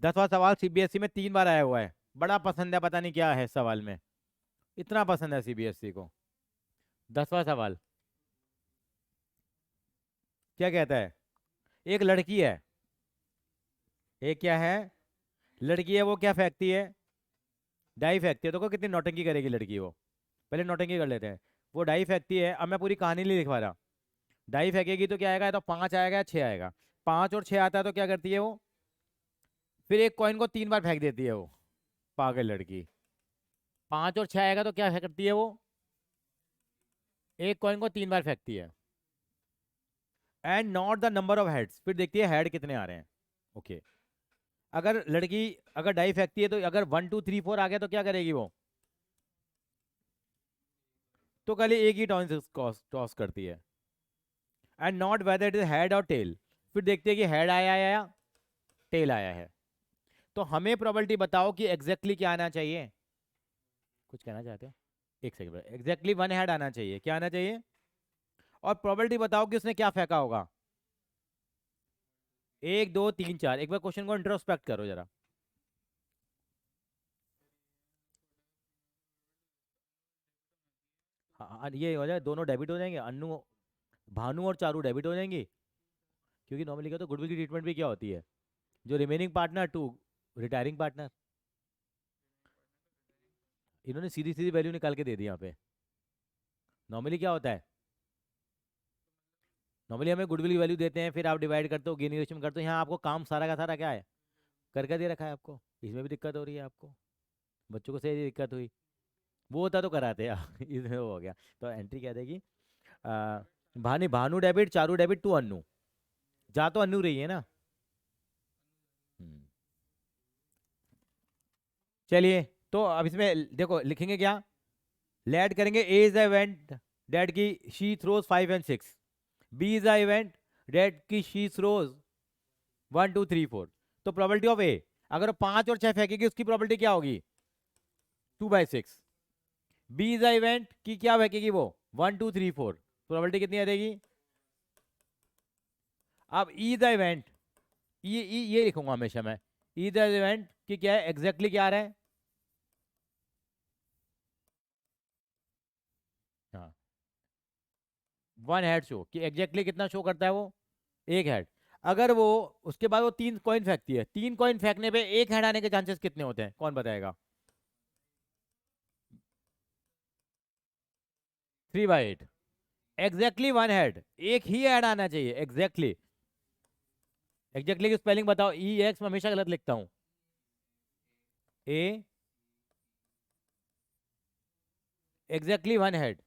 10वां सवाल सीबीएसई में 3 बार आया हुआ है, बड़ा पसंद है, पता नहीं क्या है इस सवाल में, इतना पसंद है सीबीएसई को। 10वां सवाल क्या कहता है? एक लड़की है, एक क्या है? लड़की है, वो क्या फेंकती है? डाई फेंकती है। देखो कितनी नौटंकी करेगी लड़की वो, पहले नौटंकी कर लेते हैं। वो डाई फेंकती है, अब मैं पूरी कहानी नहीं लिखवा रहा। डाई फेंकेगी तो क्या आएगा? या तो 5 आएगा या 6 आएगा। 5 और 6 आता है तो क्या करती है वो? फिर एक कॉइन को 3 बार फेंक देती है वो, पागल लड़की। 5 और 6 आएगा तो क्या करती है वो? एक कॉइन को 3 बार फेंकती है। And not the number of heads, फिर देखती है हेड कितने आ रहे हैं। ओके, अगर लड़की अगर डाई फेंकती है तो अगर 1 2 3 4 आ गया तो क्या करेगी वो? तो खाली एक ही टॉस करती है। And not whether it is head और टेल, फिर देखते हैं कि हेड आया है या टेल आया है। तो हमें प्रोबेबिलिटी बताओ कि एग्जैक्टली क्या आना चाहिए। कुछ कहना चाहते हो? एक सेकंड, एग्जैक्टली 1 हेड आना चाहिए, क्या आना चाहिए? और प्रोबेबिलिटी बताओ कि उसने क्या फेंका होगा। 1 2 3 4, एक बार क्वेश्चन को इंट्रोस्पेक्ट करो जरा। हाँ ये हो जाए, दोनों डेबिट हो जाएंगे, अन्नू भानु और चारू डेबिट हो जाएंगी, क्योंकि नॉर्मली क्या तो गुडविल की ट्रीटमेंट भी क्या होती है, जो remaining partner to retiring partner. इन्होंने सीधी सीधी वैल्यू निकाल के दे दी यहाँ पे। नॉर्मली क्या होता है, नॉर्मली हमें गुडविल की वैल्यू देते हैं, फिर आप डिवाइड करते हो, गेन रेशियो करते हो। यहाँ आपको काम सारा का सारा क्या है, करके दे रखा है आपको। इसमें भी दिक्कत हो रही है आपको, बच्चों को सही दिक्कत हुई, वो होता तो कराते यार इसमें वो हो गया। तो एंट्री क्या देगी, Bhanu debit, Charu debit to Annu, जा तो अन्नू रही है ना। हम्म। चलिए, तो अब इसमें देखो लिखेंगे क्या, लेट करेंगे A is the event that की she throws 5 and 6, B is the event that की शी थ्रोज 1 2 3 4। तो प्रोबेबिलिटी ऑफ ए, अगर 5 और 6 फेंकेगी उसकी प्रोबेबिलिटी क्या होगी, 2/6। बी इज द इवेंट की क्या फेंकेगी वो, 1 2 3 4, प्रोबेबिलिटी कितनी आ जाएगी। अब ई द इवेंट, ये लिखूंगा हमेशा मैं, ई द इवेंट की क्या है, एग्जैक्टली क्या आ रहा है, हाँ 1 हेड शो, कि एग्जैक्टली कितना शो करता है वो, 1 हेड। अगर वो उसके बाद वो 3 कॉइन फेंकती है, 3 कॉइन फेंकने पे 1 हेड आने के चांसेस कितने होते हैं, कौन बताएगा। 3/8, एग्जैक्टली 1 हेड, एक ही हेड आना चाहिए एग्जैक्टली। एग्जैक्टली की स्पेलिंग बताओ, ई एक्स मैं हमेशा गलत लिखता हूं, ए एग्जैक्टली 1 हेड,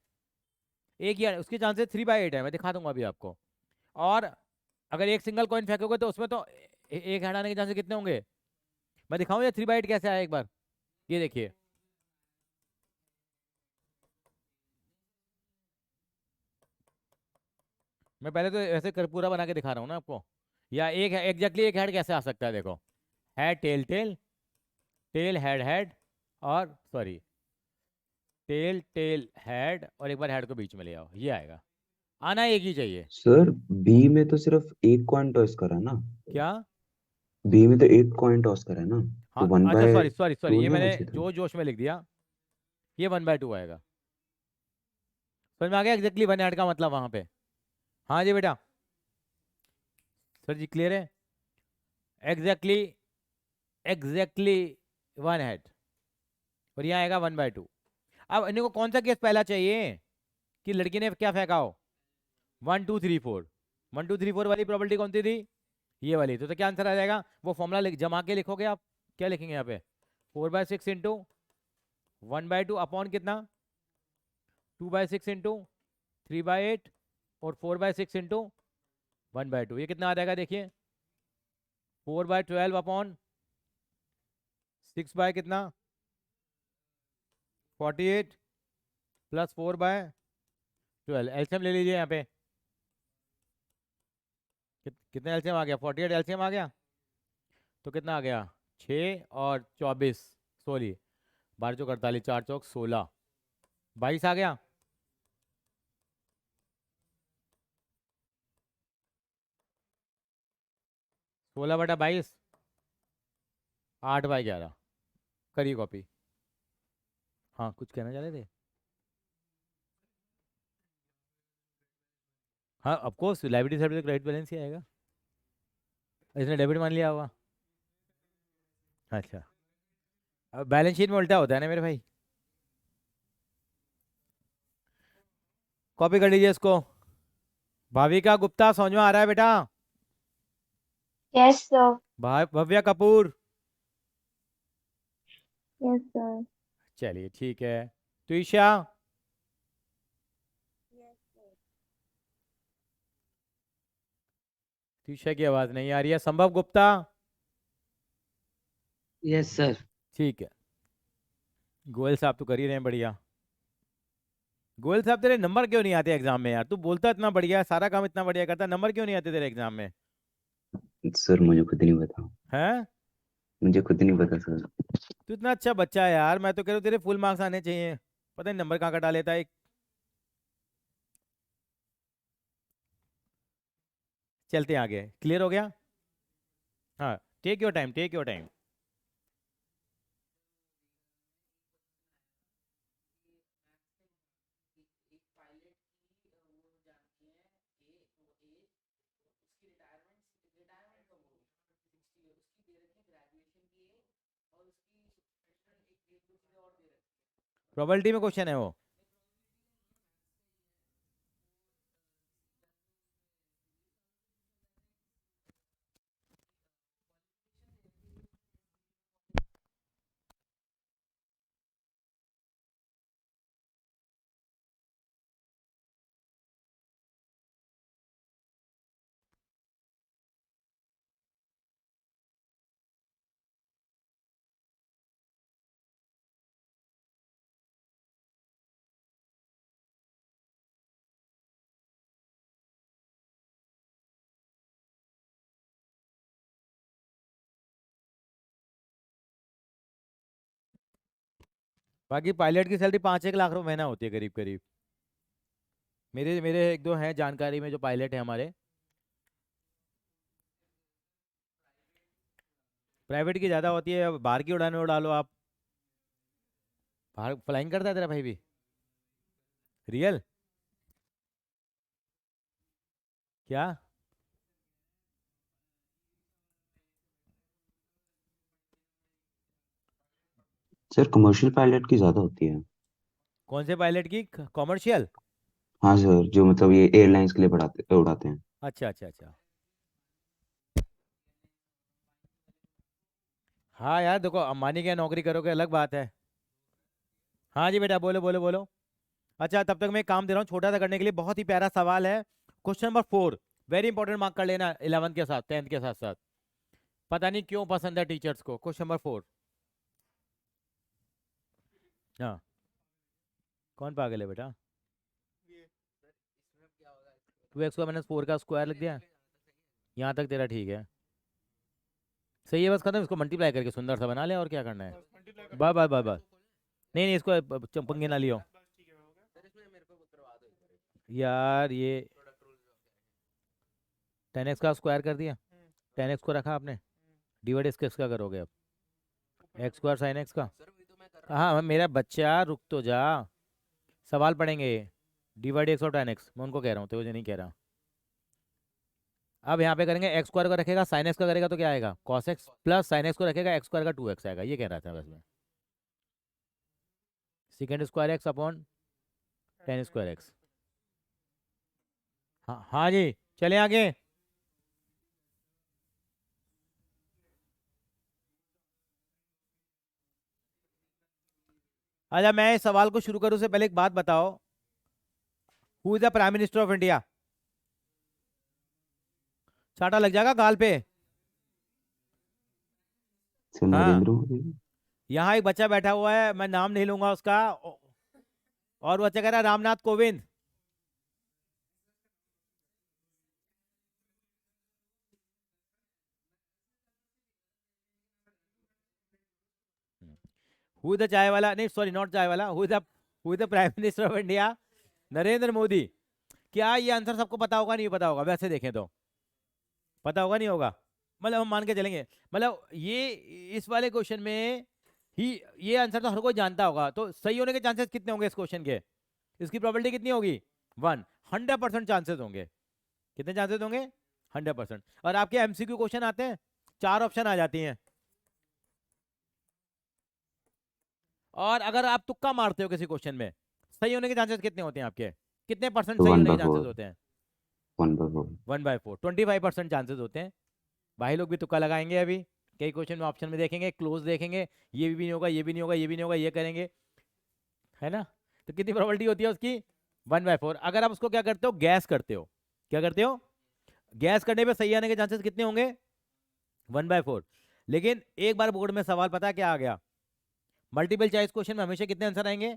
एक ही उसके चांसेस 3/8 है, मैं दिखा दूंगा अभी आपको। और अगर एक सिंगल कॉइन फेंकोगे तो उसमें तो एक हेड आने के चांसेस कितने होंगे, मैं दिखाऊं ये 3/8 कैसे आया एक बार, ये देखिए। मैं पहले तो ऐसे कर पूरा बना के दिखा रहा हूँ ना आपको, या एक एग्जैक्टली एक हेड कैसे आ सकता है, देखो head tail tail, tail head head, और सॉरी टेल टेल हेड, और एक बार हेड को बीच में ले आओ, ये आएगा, आना एक ही चाहिए। सर बी में तो सिर्फ एक कॉइन टॉस करा ना, क्या, बी में तो एक कॉइन टॉस करा ना, तो हाँ वन अच्छा by sorry sorry sorry, two ये नहीं आना मैंने चाहिए था। जो जोश में लिख दिया, ये 1/2 आएगा। समझ में आ गया एग्जैक्टली 1 हेड का मतलब वहां पे। हाँ जी बेटा, सर जी क्लियर है, एग्जैक्टली एग्जैक्टली 1 हेड, और यहाँ आएगा 1/2। अब इन्हीं को कौन सा केस पहला चाहिए, कि लड़की ने क्या फेंका हो, 1 2 3 4, 1 2 3 4 वाली प्रॉपर्टी कौन सी थी, ये वाली। तो क्या आंसर आ जाएगा, वो फॉर्मूला जमा के लिखोगे आप, क्या लिखेंगे यहाँ पे, 4/6 इंटू 1/2 अपॉन कितना, 2/6 इंटू 3/8, और 4/6 इंटू 1/2, ये कितना आ जाएगा देखिए, 4/12 अपॉन 6 बाय कितना 48 प्लस 4/12, एलसीएम ले लीजिए यहाँ पे, कितना एलसीएम आ गया, 48 एलसीएम आ गया, तो कितना आ गया 6 और 24 16, 12 चौक 48, 4 चौक 16, 22 आ गया। सोलह बटा 22, 8/11, करिए कॉपी। हाँ कुछ कहना चाह रहे थे, हाँ ऑफकोर्स लाइबिलिटी साइड पे क्रेडिट बैलेंस ही आएगा, इसने डेबिट मान लिया होगा। अच्छा, अब बैलेंस शीट में उल्टा होता है ना मेरे भाई, कॉपी कर लीजिए इसको। भाविका गुप्ता समझ में आ रहा है बेटा, Yes, sir. Bhavya Kapoor, Yes, sir. चलिए ठीक है, तो ईशा, ईशा की आवाज नहीं आ रही है, संभव गुप्ता, यस सर। ठीक है, गोयल साहब तो कर ही रहे हैं बढ़िया। गोयल साहब तेरे नंबर क्यों नहीं आते एग्जाम में यार, तू बोलता इतना बढ़िया, सारा काम इतना बढ़िया करता, नंबर क्यों नहीं आते तेरे एग्जाम में, सर मुझे खुद नहीं पता, हैं। मुझे खुद नहीं पता सर। तू इतना अच्छा बच्चा है यार, मैं तो कह रहा हूँ तेरे फुल मार्क्स आने चाहिए, पता नहीं नंबर कहाँ कटा लेता है। चलते हैं आगे, क्लियर हो गया। हाँ, take your time, take your time. Probability में क्वेश्चन है वो। बाकी पायलट की सैलरी 5-1 लाख रुपए महीना होती है करीब करीब। मेरे मेरे एक दो हैं जानकारी में जो पायलट है हमारे। प्राइवेट की ज़्यादा होती है, बाहर की उड़ाने उड़ा लो आप। बाहर फ्लाइंग करता है तेरा भाई भी? रियल? क्या? सर कमर्शियल पायलट की ज्यादा होती है। कौन से पायलट की? कॉमर्शियल? हाँ सर, जो मतलब ये एयरलाइंस के लिए उड़ाते हैं। अच्छा अच्छा अच्छा। हाँ यार देखो, अंबानी के नौकरी करोगे अलग बात है। हाँ जी बेटा, बोलो बोलो बोलो। अच्छा, तब तक मैं एक काम दे रहा हूँ छोटा सा करने के लिए। बहुत ही प्यारा सवाल है, question number 4। Very important, mark कर लेना 11th के साथ, 10th के साथ साथ। पता नहीं क्यों पसंद है टीचर्स को। Question number 4। हाँ, कौन पागल है बेटा? ये 2x² - 4 का स्क्वायर लिख दिया। यहाँ तक तेरा ठीक है, सही है। बस खत्म, इसको मल्टीप्लाई करके सुंदर सा बना ले, और क्या करना है। बस मल्टीप्लाई कर बस बस बस बस। नहीं नहीं, इसको पंगे ना लियो बस ठीक है हो गया। यार। ये 10x का स्क्वायर कर दिया, हम्म 10x को रखा आपने, डिवाइड इसका करोगे अब ऊपर x² sin x का। हाँ मेरा बच्चा रुक तो जा, सवाल पढ़ेंगे। डिवाइड x और tan x, मैं उनको कह रहा हूँ, तो मुझे नहीं कह रहा। अब यहाँ पे करेंगे, x² को रखेगा sin x का करेगा तो क्या आएगा, cos x, plus sin x को रखेगा x² का 2x आएगा। ये कह रहा था बस मैं। Second square x upon tan square x। हाँ हाँ जी, चले आगे। अच्छा, मैं इस सवाल को शुरू करूँ से पहले एक बात बताओ, who is the prime minister of India? चाटा लग जाएगा गाल पे। सर हाँ, नरेंद्र मोदी। यहाँ एक बच्चा बैठा हुआ है, मैं नाम नहीं लूंगा उसका, और वो बच्चा कह रहा है Ramnath Kovind. Who is the चाय वाला, नहीं सॉरी, नॉट चाय वाला, who is the prime minister of India? Narendra Modi. क्या ये आंसर सबको पता होगा, नहीं पता होगा? वैसे देखें तो पता होगा, नहीं होगा? मतलब हम मान के चलेंगे, मतलब ये इस वाले क्वेश्चन में ही ये आंसर तो हर कोई जानता होगा, तो सही होने के चांसेस कितने होंगे इस क्वेश्चन के? इसकी प्रोबेबिलिटी कितनी होगी? 1। 100% चांसेस होंगे। कितने चांसेस होंगे? 100%। और आपके एमसीक्यू क्वेश्चन आते हैं, 4 ऑप्शन आ जाती हैं, और अगर आप तुक्का मारते हो किसी क्वेश्चन में, सही होने के चांसेस कितने होते हैं आपके? कितने परसेंट तो सही वन होने बाय के चांसेस फोर होते हैं? 1/4। 1/4, 25% चांसेस होते हैं। भाई लोग भी तुक्का लगाएंगे अभी, कई क्वेश्चन में ऑप्शन में देखेंगे, क्लोज देखेंगे, ये भी नहीं होगा, ये भी नहीं होगा, ये भी नहीं होगा, ये करेंगे, है ना? तो कितनी प्रोबेबिलिटी होती है उसकी? 1/4। अगर आप उसको क्या करते हो, गैस करते हो, क्या करते हो, गैस करने पे सही आने के चांसेस कितने होंगे? 1/4। लेकिन एक बार बोर्ड में सवाल पता है क्या आ गया, मल्टीपल चॉइस क्वेश्चन में हमेशा कितने आंसर आएंगे?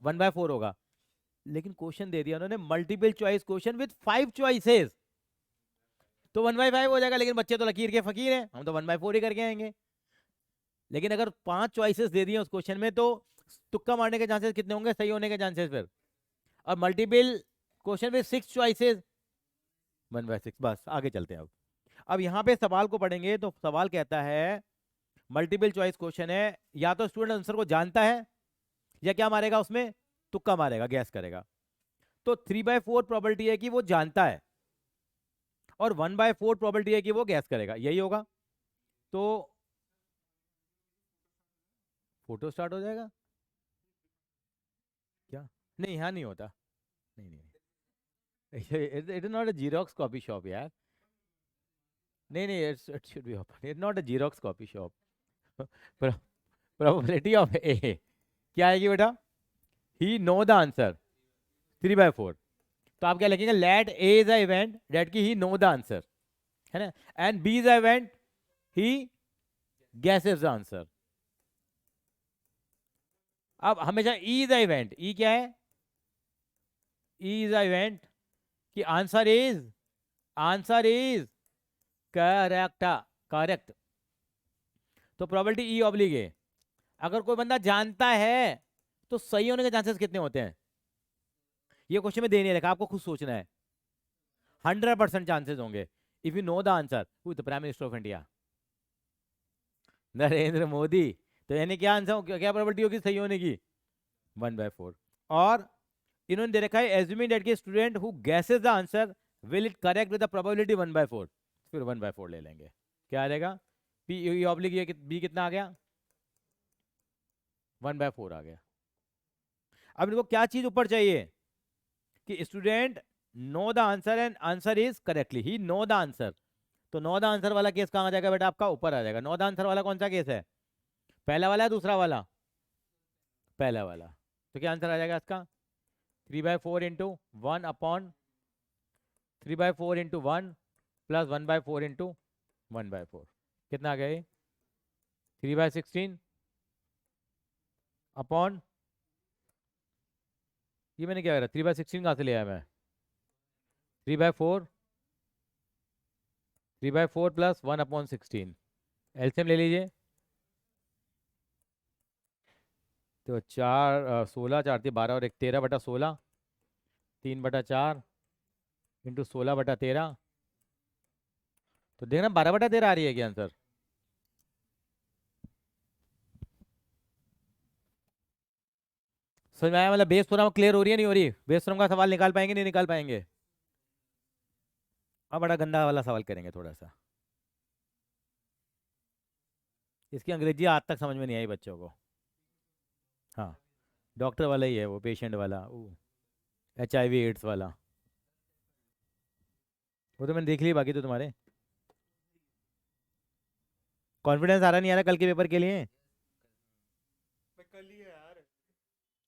1/4 होगा। लेकिन क्वेश्चन दे दिया उन्होंने multiple choice question with 5 choices, तो 1/5 हो जाएगा। लेकिन बच्चे तो लकीर के फकीर हैं, हम तो 1/4 ही करके आएंगे। लेकिन अगर 5 चॉइसेस दे दिए उस क्वेश्चन में, तो तुक्का मारने के चांसेस कितने होंगे सही होने के चांसेस फिर? और मल्टीपल क्वेश्चन विद 6 चॉइसेस, 1/6। बस आगे चलते हैं अब। अब यहाँ पे सवाल को पढ़ेंगे तो सवाल कहता है मल्टीपल चॉइस क्वेश्चन है, या तो स्टूडेंट आंसर को जानता है या क्या मारेगा उसमें, तुक्का मारेगा, गैस करेगा। तो 3/4 प्रोबेबिलिटी है कि वो जानता है और 1/4 प्रोबेबिलिटी है कि वो गैस करेगा, यही होगा। तो फोटो स्टार्ट हो जाएगा क्या? नहीं, यहाँ नहीं होता, नहीं नहीं, it is not a Xerox copy shop यार, नहीं नहीं, it should be open, it not a Xerox copy shop. Probability of A क्या आएगी बेटा, ही नो द आंसर 3/4। तो आप क्या लिखेंगे, let A is a event that की ही नो द आंसर, है ना, and B is a event he guesses the answer. अब हमेशा E is a event, E क्या है, ई इज अ इवेंट कि आंसर इज करेक्ट, करेक्ट। तो probability E oblique A, अगर कोई बंदा जानता है तो सही होने के चांसेस कितने होते हैं, ये क्वेश्चन में दे नहीं रखा, आपको खुद सोचना है। 100% चांसेस होंगे if you know the answer. Who is the prime minister of India, Narendra Modi. तो यानी क्या आंसर, क्या प्रोबेबिलिटी होगी सही होने की, 1/4। और इन्होंने दे रखा है एज्यूमिंग दैट के student who guesses the answer will it correct with the probability 1/4, फिर 1/4 ले लेंगे, क्या आ जाएगा, पी ऑब्लिक ये बी कितना आ गया, 1/4 आ गया। अब इनको क्या चीज ऊपर चाहिए कि student no the answer and answer is correctly, he know the answer. तो नो द आंसर वाला केस कहाँ आ जाएगा बेटा, आपका ऊपर आ जाएगा। नो द आंसर वाला कौन सा केस है, पहला वाला है दूसरा वाला, पहला वाला। तो क्या आंसर आ जाएगा इसका, 3/4 into 1 upon 3/4 into 1 plus 1/4 into 1/4, कितना आ गया ये, 3/16 अपॉन, ये मैंने क्या करा, 3/16 कहाँ से ले आया मैं, 3/4 प्लस 1/16, एलसीएम ले लीजिए। तो 16 4 थी 12 और 1 13/16, 3/4 इंटू 16/13। तो देखना 12/13 आ रही है क्या आंसर, समझ में आया, मतलब बेस थोड़ा क्लियर हो रही है नहीं हो रही, बेस थ्योरम का सवाल निकाल पाएंगे नहीं निकाल पाएंगे। अब बड़ा गंदा वाला सवाल करेंगे थोड़ा सा, इसकी अंग्रेजी आज तक समझ में नहीं आई बच्चों को। हाँ, डॉक्टर वाला ही है वो, पेशेंट वाला, HIV एड्स वाला, वो तो मैंने देख ली, बाकी तो तुम्हारे कॉन्फिडेंस आ रहा नहीं आ रहा कल के पेपर के लिए, मैं कल ही है यार।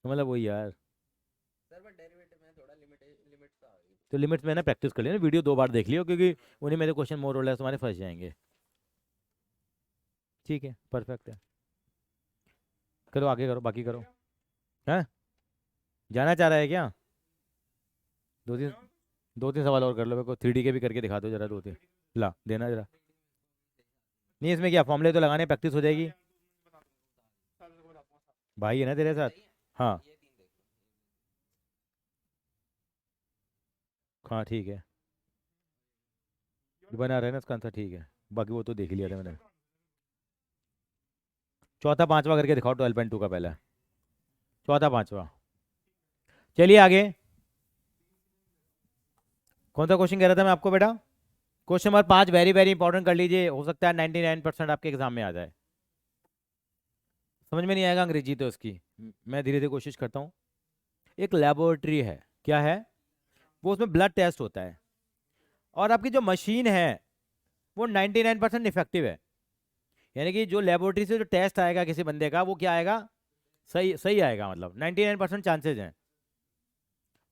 तो मतलब वही यार, सर बट डेरिवेटिव में थोड़ा लिमिट्स आ गई। तो लिमिट्स में ना प्रैक्टिस कर लियो ना, वीडियो 2 बार देख लियो, क्योंकि उन्हीं में तो क्वेश्चन मोर और लेस तुम्हारे फंस जाएंगे। ठीक है, परफेक्ट है, करो आगे करो, बाकी करो। हैं, जाना चाह रहा है क्या, दो तीन सवाल और कर लो, मेरे को 3D के भी करके दिखा दो जरा, 2-3 ला देना जरा। नहीं इसमें क्या फॉर्मूले तो लगाने, प्रैक्टिस हो जाएगी, भाई है ना तेरे साथ। हाँ हाँ ठीक है, बना रहे ना इसका आंसर, ठीक है, बाकी वो तो देख लिया था मैंने। चौथा पांचवा करके दिखाओ, 12.2 का पहला, चौथा पांचवा। चलिए आगे, कौन सा क्वेश्चन कह रहा था मैं आपको बेटा, question number 5 very very important कर लीजिए, हो सकता है 99% आपके एग्जाम में आ जाए। समझ में नहीं आएगा अंग्रेजी तो इसकी, मैं धीरे धीरे कोशिश करता हूँ। एक लेबोरेटरी है, क्या है वो, उसमें ब्लड टेस्ट होता है, और आपकी जो मशीन है वो 99% इफेक्टिव है, यानी कि जो लेबोरेटरी से जो टेस्ट आएगा किसी बंदे का, वो क्या आएगा, सही सही आएगा, मतलब 99% चांसेज हैं।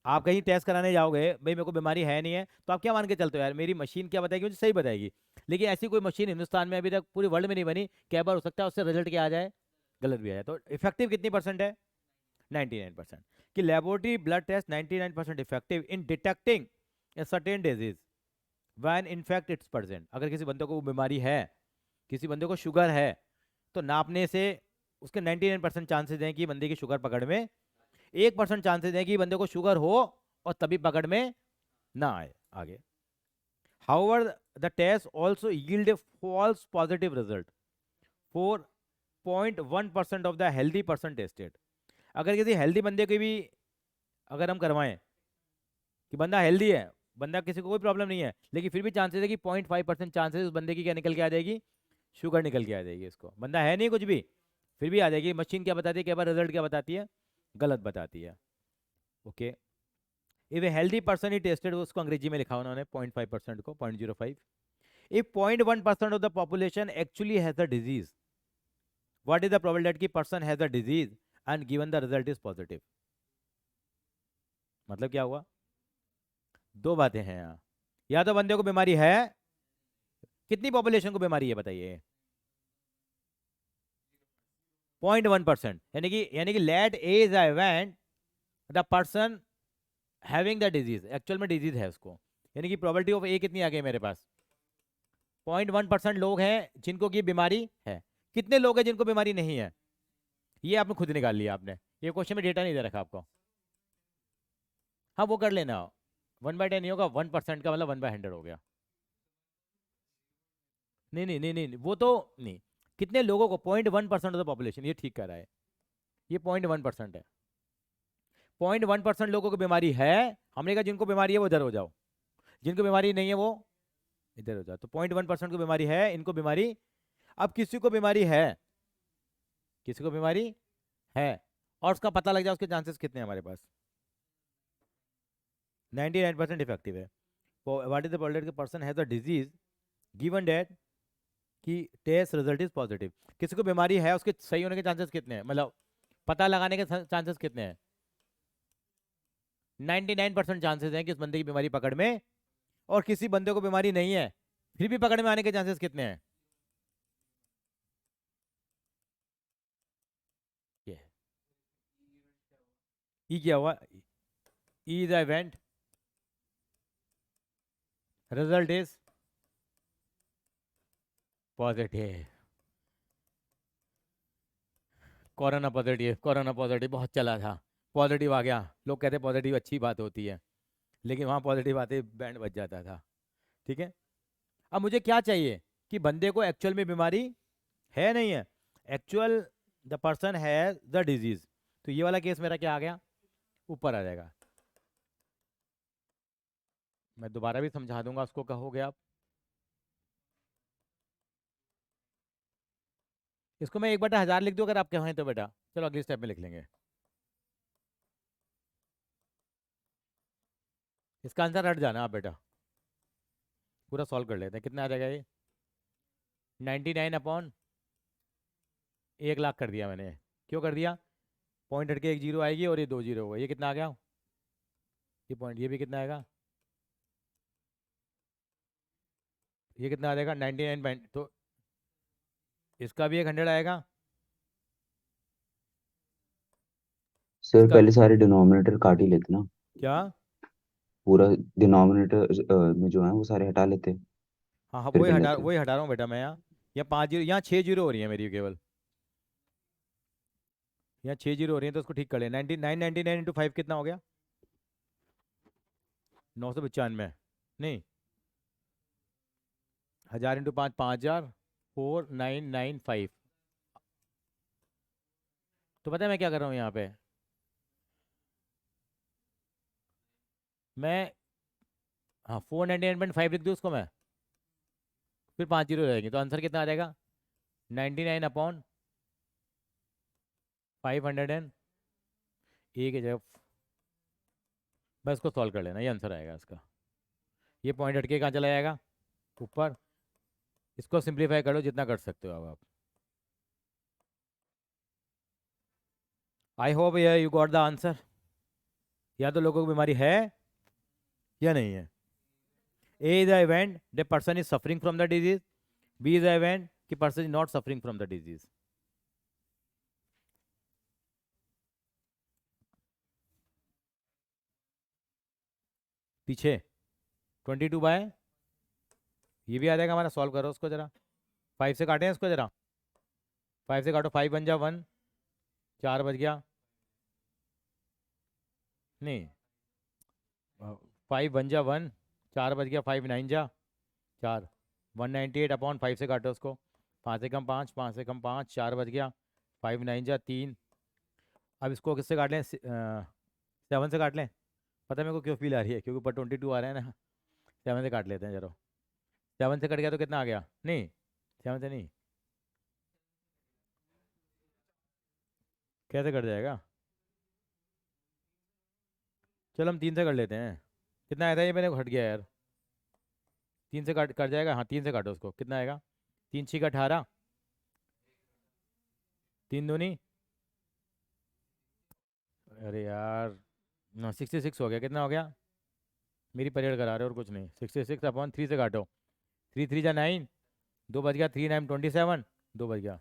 आप कहीं टेस्ट कराने जाओगे, भाई मेरे को बीमारी है नहीं है, तो आप क्या मान के चलते हो यार, मेरी मशीन क्या बताएगी, मुझे सही बताएगी। लेकिन ऐसी कोई मशीन हिंदुस्तान में अभी तक पूरे वर्ल्ड में नहीं बनी, क्या बार हो सकता है उससे रिजल्ट क्या आ जाए, गलत भी आ जाए। तो इफेक्टिव कितनी परसेंट है, 99%। कि laboratory blood test 99% effective in detecting a certain disease when in fact it's present. अगर किसी बंदे को बीमारी है, किसी बंदे को शुगर है, तो नापने से उसके 99% चांसेस हैं कि बंदे की शुगर पकड़ में, 1% चांसेस हैं कि बंदे को शुगर हो और तभी पकड़ में ना आए। आगे, However, the test also yield a false positive result for 0.1% of the healthy person tested. अगर किसी हेल्दी बंदे की भी अगर हम करवाएं कि बंदा हेल्दी है, बंदा किसी को कोई प्रॉब्लम नहीं है, लेकिन फिर भी चांसेस है कि 0.5% चांसेस उस बंदे की क्या निकल के आ जाएगी, शुगर निकल के आ जाएगी। इसको बंदा है नहीं कुछ भी, फिर भी आ जाएगी। मशीन क्या बताती है, कई बार रिजल्ट क्या बताती है, गलत बताती है। Okay, if a healthy person he tested, उसको अंग्रेजी में लिखा उन्होंने 0.5% को 0.05। If 0.1% of the population actually has the disease, what is the probability कि person has the disease and given the result is positive. मतलब क्या हुआ, दो बातें हैं यहाँ। या तो बंदे को बीमारी है, कितनी पॉपुलेशन को बीमारी है बताइए, 0.1%, यानी कि let A is event the person having the disease, actual में डिजीज है उसको, यानी कि प्रोबेबिलिटी ऑफ ए कितनी आ गई मेरे पास, 0.1% लोग हैं जिनको की बीमारी है। कितने लोग हैं जिनको बीमारी नहीं है, ये आपने खुद निकाल लिया। आपने ये क्वेश्चन में डेटा नहीं दे रखा आपको, हाँ वो कर लेना। 1/10 नहीं होगा, 1% का मतलब 1/100 हो गया। नहीं नहीं नहीं नहीं, वो तो नहीं, कितने लोगों को, 0.1% ऑफ द पॉपुलेशन, ये ठीक कर रहा है, ये 0.1% है। 0.1% लोगों को बीमारी है, हमने कहा जिनको बीमारी है वो इधर हो जाओ, जिनको बीमारी नहीं है वो इधर हो जाओ। तो 0.1% को बीमारी है, इनको बीमारी, अब किसी को बीमारी है, किसी को बीमारी है और उसका पता लग जाए, उसके चांसेस कितने हैं हमारे पास, 99% इफेक्टिव है। What is the probability person has a disease given that कि टेस्ट रिजल्ट इज पॉजिटिव। किसी को बीमारी है, उसके सही होने के चांसेस कितने हैं, मतलब पता लगाने के चांसेस कितने हैं, 99% चांसेस हैं कि उस बंदे की बीमारी पकड़ में, और किसी बंदे को बीमारी नहीं है फिर भी पकड़ में आने के चांसेस कितने हैं, ये ई क्या हुआ, E is the event, result is positive. Corona positive, corona positive बहुत चला था, पॉजिटिव आ गया, लोग कहते पॉजिटिव अच्छी बात होती है, लेकिन वहाँ पॉजिटिव आते बैंड बज जाता था। ठीक है, अब मुझे क्या चाहिए कि बंदे को एक्चुअल में बीमारी है नहीं है, actual the person has the disease. तो ये वाला केस मेरा क्या आ गया, ऊपर आ जाएगा। मैं दोबारा भी समझा दूंगा उसको, कहोगे आप। इसको मैं 1/1000 लिख दूं अगर आप कहें तो बेटा, चलो अगली स्टेप में लिख लेंगे। इसका आंसर हट जाना आप बेटा, पूरा सॉल्व कर लेते हैं। कितना आ जाएगा ये, 99/1,00,000 कर दिया मैंने। क्यों कर दिया, पॉइंट हट के एक जीरो आएगी और ये 2 जीरो होगा, ये कितना आ गया, ये पॉइंट, ये भी कितना आएगा, ये कितना आ जाएगा 99 तो इसका भी एक 100 आएगा। सर इसका पहले सारे डिनोमिनेटर काट ही लेते ना, क्या, पूरा डिनोमिनेटर में जो है वो सारे हटा लेते, हाँ हाँ फिर वही कर हटा, लेते। वही हटा रहा हूँ बेटा मैं यहाँ 5 जीरो, यहाँ 6 जीरो हो रही है मेरी केवल, यहाँ 6 जीरो हो रही है, तो उसको ठीक कर ले। 99 इंटू 5 कितना हो गया, 995, नहीं 1000 इंटू 5 5000, 4995। तो पता है मैं क्या कर रहा हूँ यहाँ पे, मैं हाँ 499.5 लिख दूँ उसको मैं, फिर 5 जीरो रहेंगे, तो आंसर कितना आ जाएगा 99/500 एक की जगह। बस इसको सॉल्व कर लेना, ये आंसर आएगा इसका। ये पॉइंट हटके कहाँ चला जाएगा, ऊपर। इसको सिंप्लीफाई कर लो जितना कर सकते हो अब आप। I hope you got the answer. या तो लोगों को बीमारी है या नहीं है। A is the event the person is suffering from the disease, B is the event कि person is not suffering from the disease. पीछे 22/, ये भी आ जाएगा हमारा, सॉल्व करो उसको जरा, 5 से काटें इसको जरा, 5 से काटो, 5 बन जा 1, 4 बज गया, नहीं 5 बन जा 1, 4 बज गया, 5 9 जा 4 198 अपॉन 5 से काटो उसको, 5 से कम 5, 5 से कम 5, 4 बच गया, 5 9 जा 3। अब इसको किससे काट लें? 7 से काट लें। पता है मेरे को क्यों फील आ रही है, क्योंकि ऊपर 22 आ रहा है ना। 7 से काट लेते हैं चलो। 7 से कट गया तो कितना आ गया? नहीं 7 से नहीं, कैसे कट जाएगा? चलो हम 3 से कर लेते हैं। कितना आया था ये, मैंने हट गया यार। 3 से काट कट जाएगा, हाँ 3 से काटो उसको, कितना आएगा? 3 6 18, 3 दूनी, अरे यार 66 हो गया। कितना हो गया? मेरी परेड करा रहे हो और कुछ नहीं। 66 अपॉन 3 से काटो, 3 3 जा 9, 2 बच गया, 3 9 27, 2 बच गया।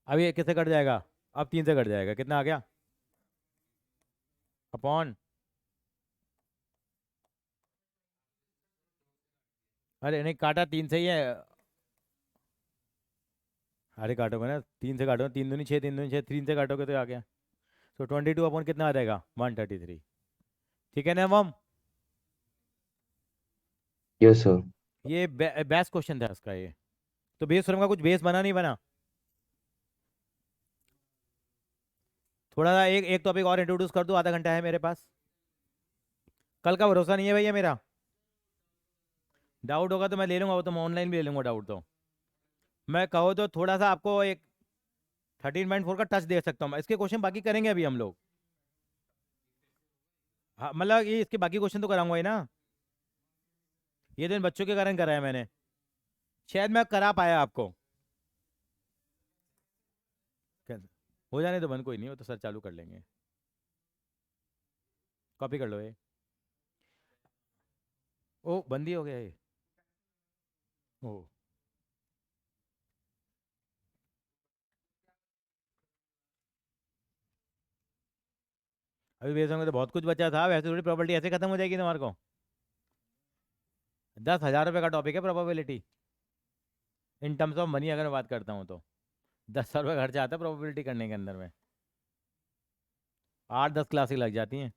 अब ये किससे कट जाएगा? अब 3 से कट जाएगा, कितना आ गया? अपॉन, अरे नहीं काटा 3 से ही है। अरे काटोगे ना 3 से काटो, 3 दूनी 6, 3 दूनी 6, 3 से काटोगे तो आ गया। तो 22 अपॉन कितना आ जाएगा? 133। ठीक है ना मम? Yes sir. ये बेस्ट क्वेश्चन था इसका ये। तो बेस फॉर्म का कुछ बेस बना नहीं बना? थोड़ा सा एक एक टॉपिक और इंट्रोड्यूस कर दो, आधा घंटा है मेरे पास। कल का भरोसा नहीं है भैया मेरा। डाउट होगा तो मैं ले लूंगा, वो तो मैं ऑनलाइन भी ले लूंगा डाउट तो। मैं कहो तो थोड़ा सा आपको एक 13.4 का टच दे सकता हूँ। इसके क्वेश्चन बाकी करेंगे अभी हम लोग। हाँ मतलब ये इसके बाकी क्वेश्चन तो कराऊंगा ही ना। ये दिन बच्चों के कारण कराया मैंने, शायद मैं करा पाया आपको। कैसे? हो जाने तो बंद, कोई नहीं, वो तो सर चालू कर लेंगे। कॉपी कर लो ये। ओ बंद ही हो गया ये। ओ अभी बेस में तो बहुत कुछ बचा था, वैसे थोड़ी प्रॉपर्टी ऐसे खत्म हो जाएगी तुम्हारे को। 10,000 रुपये का टॉपिक है probability, in terms of money अगर मैं बात करता हूँ तो। 10,000 रुपये खर्चा आता है प्रोबेबिलिटी करने के अंदर में, 8 10 क्लासेस लग जाती हैं।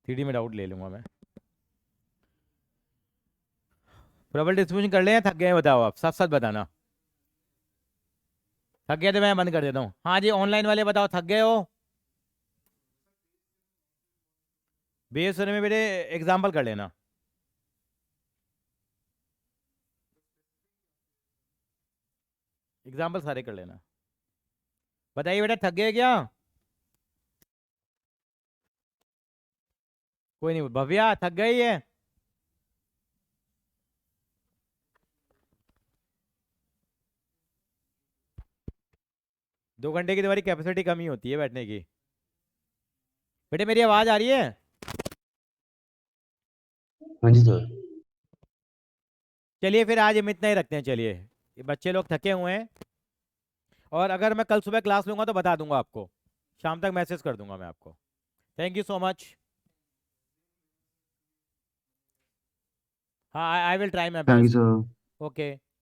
थ्री में डाउट ले लूंगा मैं। प्रोबेबिलिटी डिस्ट्रीब्यूशन कर ले या थक गए हैं? बताओ आप, साथ साथ बताना। थक गए तो मैं बंद कर देता हूँ। हाँ जी ऑनलाइन वाले बताओ, थक गए हो? बेस में मेरे एग्जाम्पल कर लेना। एग्जाम्पल सारे कर लेना। बताइए बेटा, थक गए क्या? कोई नहीं, भव्या थक गई है? दो घंटे की तुम्हारी कैपेसिटी कम ही होती है बैठने की। बेटे मेरी आवाज आ रही है? हाँ जी सर। चलिए फिर आज हम इतना ही रखते हैं। चलिए ये बच्चे लोग थके हुए हैं, और अगर मैं कल सुबह क्लास लूंगा तो बता दूंगा आपको, शाम तक मैसेज कर दूंगा मैं आपको। Thank you so much. हाँ I will try my thank you best. Sir. Okay.